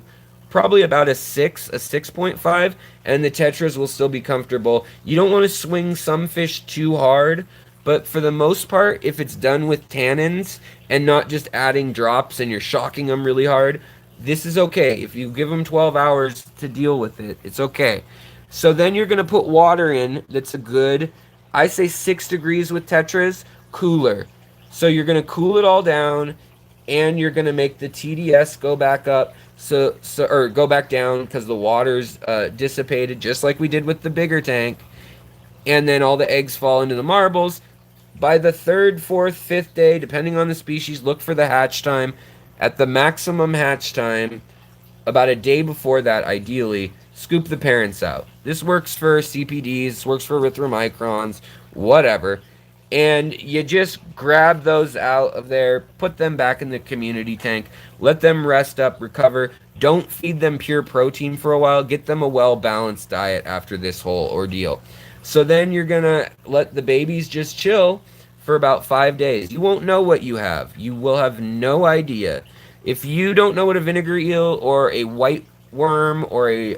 probably about a 6.5, and the tetras will still be comfortable. You don't want to swing some fish too hard, but for the most part, if it's done with tannins and not just adding drops and you're shocking them really hard, this is okay. If you give them 12 hours to deal with it, it's okay. So then you're going to put water in that's a good, I say 6 degrees with tetras, cooler. So you're going to cool it all down, and you're going to make the TDS go back up, or go back down because the water's dissipated, just like we did with the bigger tank. And then all the eggs fall into the marbles. By the 3rd, 4th, 5th day, depending on the species, look for the hatch time. At the maximum hatch time, about a day before that, ideally, scoop the parents out. This works for CPDs, works for erythromicrons, whatever. And you just grab those out of there, put them back in the community tank, let them rest up, recover. Don't feed them pure protein for a while. Get them a well-balanced diet after this whole ordeal. So then you're going to let the babies just chill for about 5 days. You won't know what you have. You will have no idea. If you don't know what a vinegar eel or a white worm or a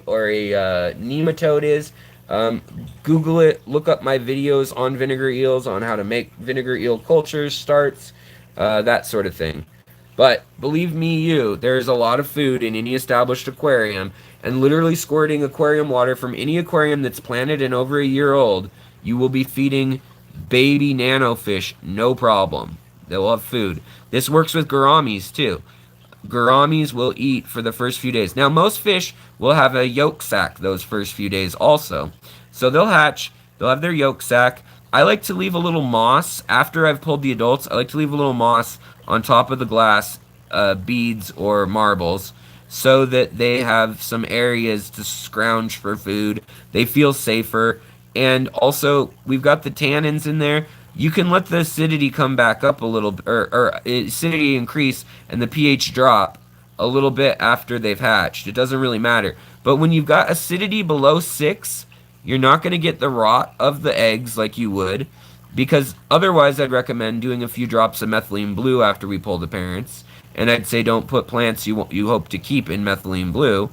nematode is, Google it, look up my videos on vinegar eels, on how to make vinegar eel cultures, starts, that sort of thing. But believe me, there's a lot of food in any established aquarium, and literally squirting aquarium water from any aquarium that's planted and over a year old, you will be feeding baby nano fish, no problem. They will have food. This works with gouramis too. Gouramis will eat for the first few days. Now, most fish will have a yolk sac those first few days also. So they'll hatch, they'll have their yolk sac. I like to leave a little moss after I've pulled the adults. I like to leave a little moss on top of the glass beads or marbles so that they have some areas to scrounge for food. They feel safer. And also, we've got the tannins in there. You can let the acidity come back up a little, or acidity increase and the pH drop a little bit after they've hatched. It doesn't really matter. But when you've got acidity below 6, you're not going to get the rot of the eggs like you would, because otherwise I'd recommend doing a few drops of methylene blue after we pull the parents. And I'd say don't put plants you hope to keep in methylene blue,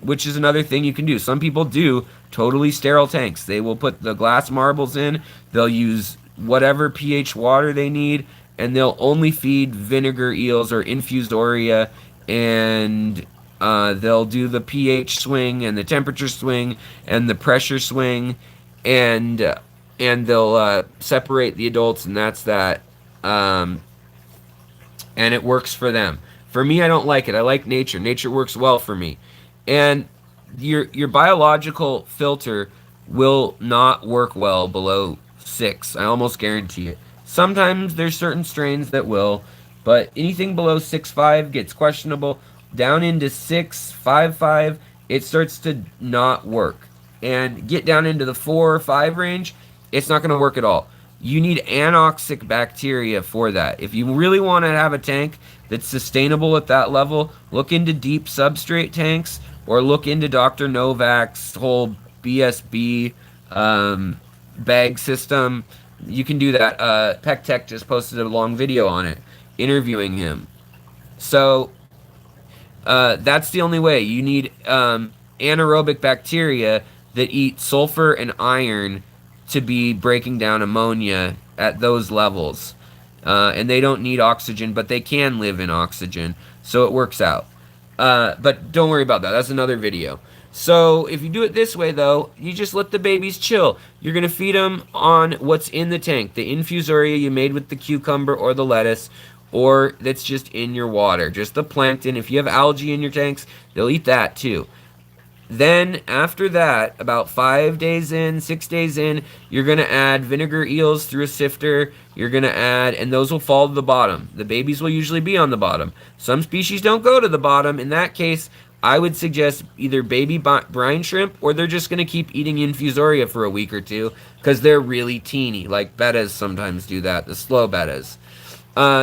which is another thing you can do. Some people do totally sterile tanks. They will put the glass marbles in, they'll use whatever pH water they need, and they'll only feed vinegar eels or infusoria, and they'll do the pH swing and the temperature swing and the pressure swing, and they'll separate the adults, and that's that. And it works for them. For me, I don't like it. I like nature. Nature works well for me. And your biological filter will not work well below 6. I almost guarantee it. Sometimes there's certain strains that will, but anything below 6.5 gets questionable. Down into 6.55, it starts to not work. And get down into the 4 or 5 range, it's not going to work at all. You need anoxic bacteria for that. If you really want to have a tank that's sustainable at that level, look into deep substrate tanks, or look into Dr. Novak's whole BSB bag system. You can do that. PecTech just posted a long video on it, interviewing him. So That's the only way. You need anaerobic bacteria that eat sulfur and iron to be breaking down ammonia at those levels. And they don't need oxygen, but they can live in oxygen, so it works out. But don't worry about that. That's another video. So if you do it this way, though, you just let the babies chill. You're going to feed them on what's in the tank, the infusoria you made with the cucumber or the lettuce, or that's just in your water, just the plankton. If you have algae in your tanks, they'll eat that too. Then after that, about 5 days in, 6 days in, you're going to add vinegar eels through a sifter. You're going to add, and those will fall to the bottom. The babies will usually be on the bottom. Some species don't go to the bottom. In that case, I would suggest either baby brine shrimp, or they're just going to keep eating infusoria for a week or two because they're really teeny, like bettas sometimes do that, the slow bettas.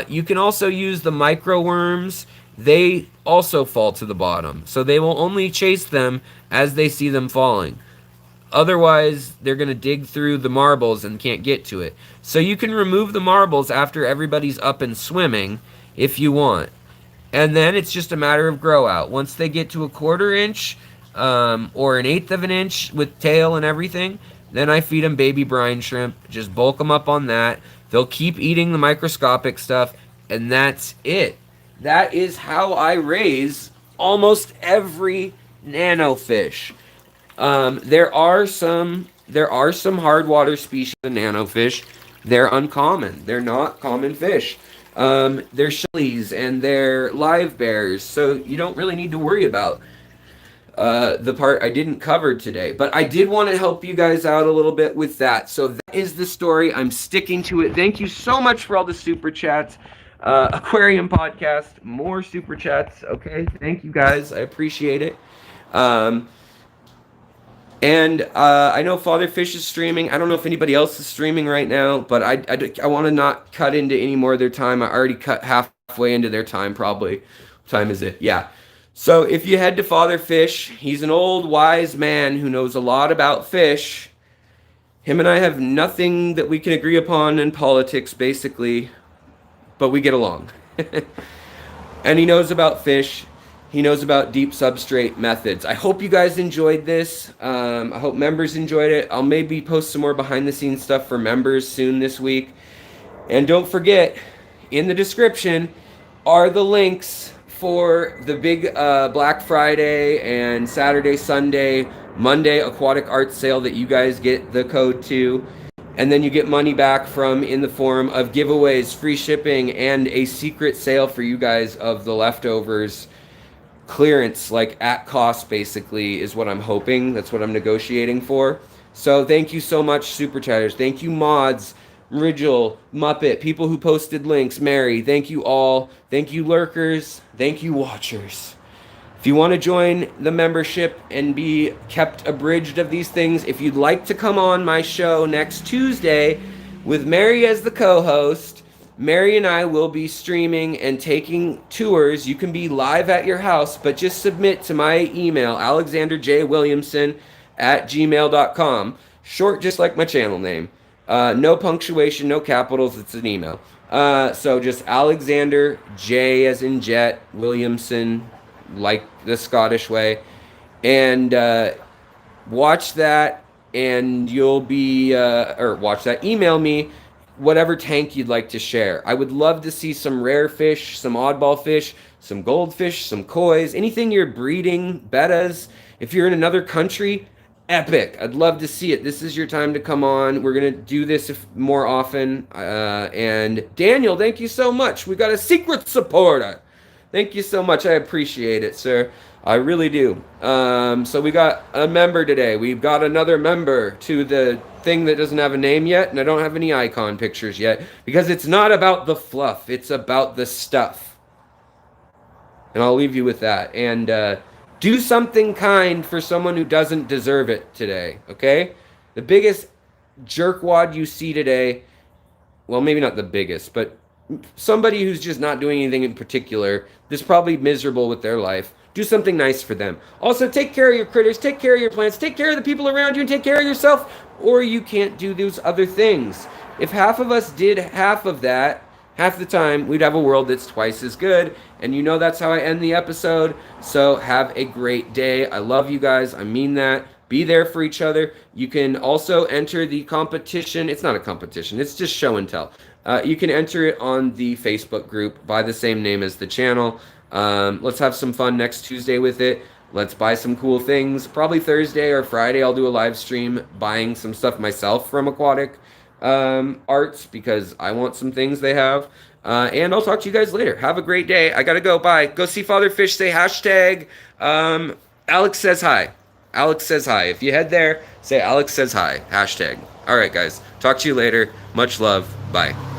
You can also use the micro worms. They also fall to the bottom, so they will only chase them as they see them falling. Otherwise, they're going to dig through the marbles and can't get to it. So you can remove the marbles after everybody's up and swimming if you want. And then it's just a matter of grow out. Once they get to a 1/4 inch or an 1/8 of an inch with tail and everything, then I feed them baby brine shrimp. Just bulk them up on that. They'll keep eating the microscopic stuff, and that's it. That is how I raise almost every nano fish. There are some hard water species of nano fish. They're uncommon. They're not common fish. They're shellies and they're live bears, so you don't really need to worry about the part I didn't cover today. But I did want to help you guys out a little bit with that. So that is the story. I'm sticking to it. Thank you so much for all the super chats. Aquarium Podcast, more super chats. Okay, thank you guys. I appreciate it. And I know Father Fish is streaming. I don't know if anybody else is streaming right now, but I want to not cut into any more of their time. I already cut halfway into their time, probably. What time is it? Yeah. So if you head to Father Fish, he's an old wise man who knows a lot about fish. Him and I have nothing that we can agree upon in politics, basically, but we get along. And he knows about fish. He knows about deep substrate methods. I hope you guys enjoyed this. I hope members enjoyed it. I'll maybe post some more behind the scenes stuff for members soon this week. And don't forget, in the description are the links for the big Black Friday and Saturday, Sunday, Monday aquatic art sale that you guys get the code to. And then you get money back from in the form of giveaways, free shipping, and a secret sale for you guys of the leftovers. Clearance, like at cost, basically, is what I'm hoping. That's what I'm negotiating for. So thank you so much, super chatters. Thank you, mods, Rigel, Muppet, people who posted links, Mary. Thank you all. Thank you, lurkers. Thank you, watchers. If you want to join the membership and be kept abridged of these things, if you'd like to come on my show next Tuesday with Mary as the co-host, Mary and I will be streaming and taking tours. You can be live at your house, but just submit to my email, alexanderjwilliamson@gmail.com. Short, just like my channel name. No punctuation, no capitals. It's an email. So just Alexander, J as in Jet, Williamson, like the Scottish way. And watch that, and you'll be, or watch that, email me whatever tank you'd like to share. I would love to see some rare fish, some oddball fish, some goldfish, some kois, anything you're breeding, bettas. If you're in another country, epic. I'd love to see it. This is your time to come on. We're going to do this more often. And Daniel, thank you so much. We got a secret supporter. Thank you so much. I appreciate it, sir. I really do. So we got a member today. We've got another member to the thing that doesn't have a name yet, and I don't have any icon pictures yet, because it's not about the fluff. It's about the stuff. And I'll leave you with that. And do something kind for someone who doesn't deserve it today, okay? The biggest jerkwad you see today, well, maybe not the biggest, but somebody who's just not doing anything in particular, that's probably miserable with their life. Do something nice for them. Also, take care of your critters, take care of your plants, take care of the people around you, and take care of yourself, or you can't do those other things. If half of us did half of that, half the time we'd have a world that's twice as good. And you know that's how I end the episode. So have a great day. I love you guys. I mean that. Be there for each other. You can also enter the competition. It's not a competition, it's just show and tell. You can enter it on the Facebook group by the same name as the channel. Let's have some fun next Tuesday with it. Let's buy some cool things. Probably Thursday or Friday, I'll do a live stream buying some stuff myself from AQUATIC Arts because I want some things they have. And I'll talk to you guys later. Have a great day. I gotta go. Bye. Go see Father Fish. Say hashtag Alex says hi. Alex says hi. If you head there, say Alex says hi. Hashtag. All right, guys. Talk to you later. Much love. Bye.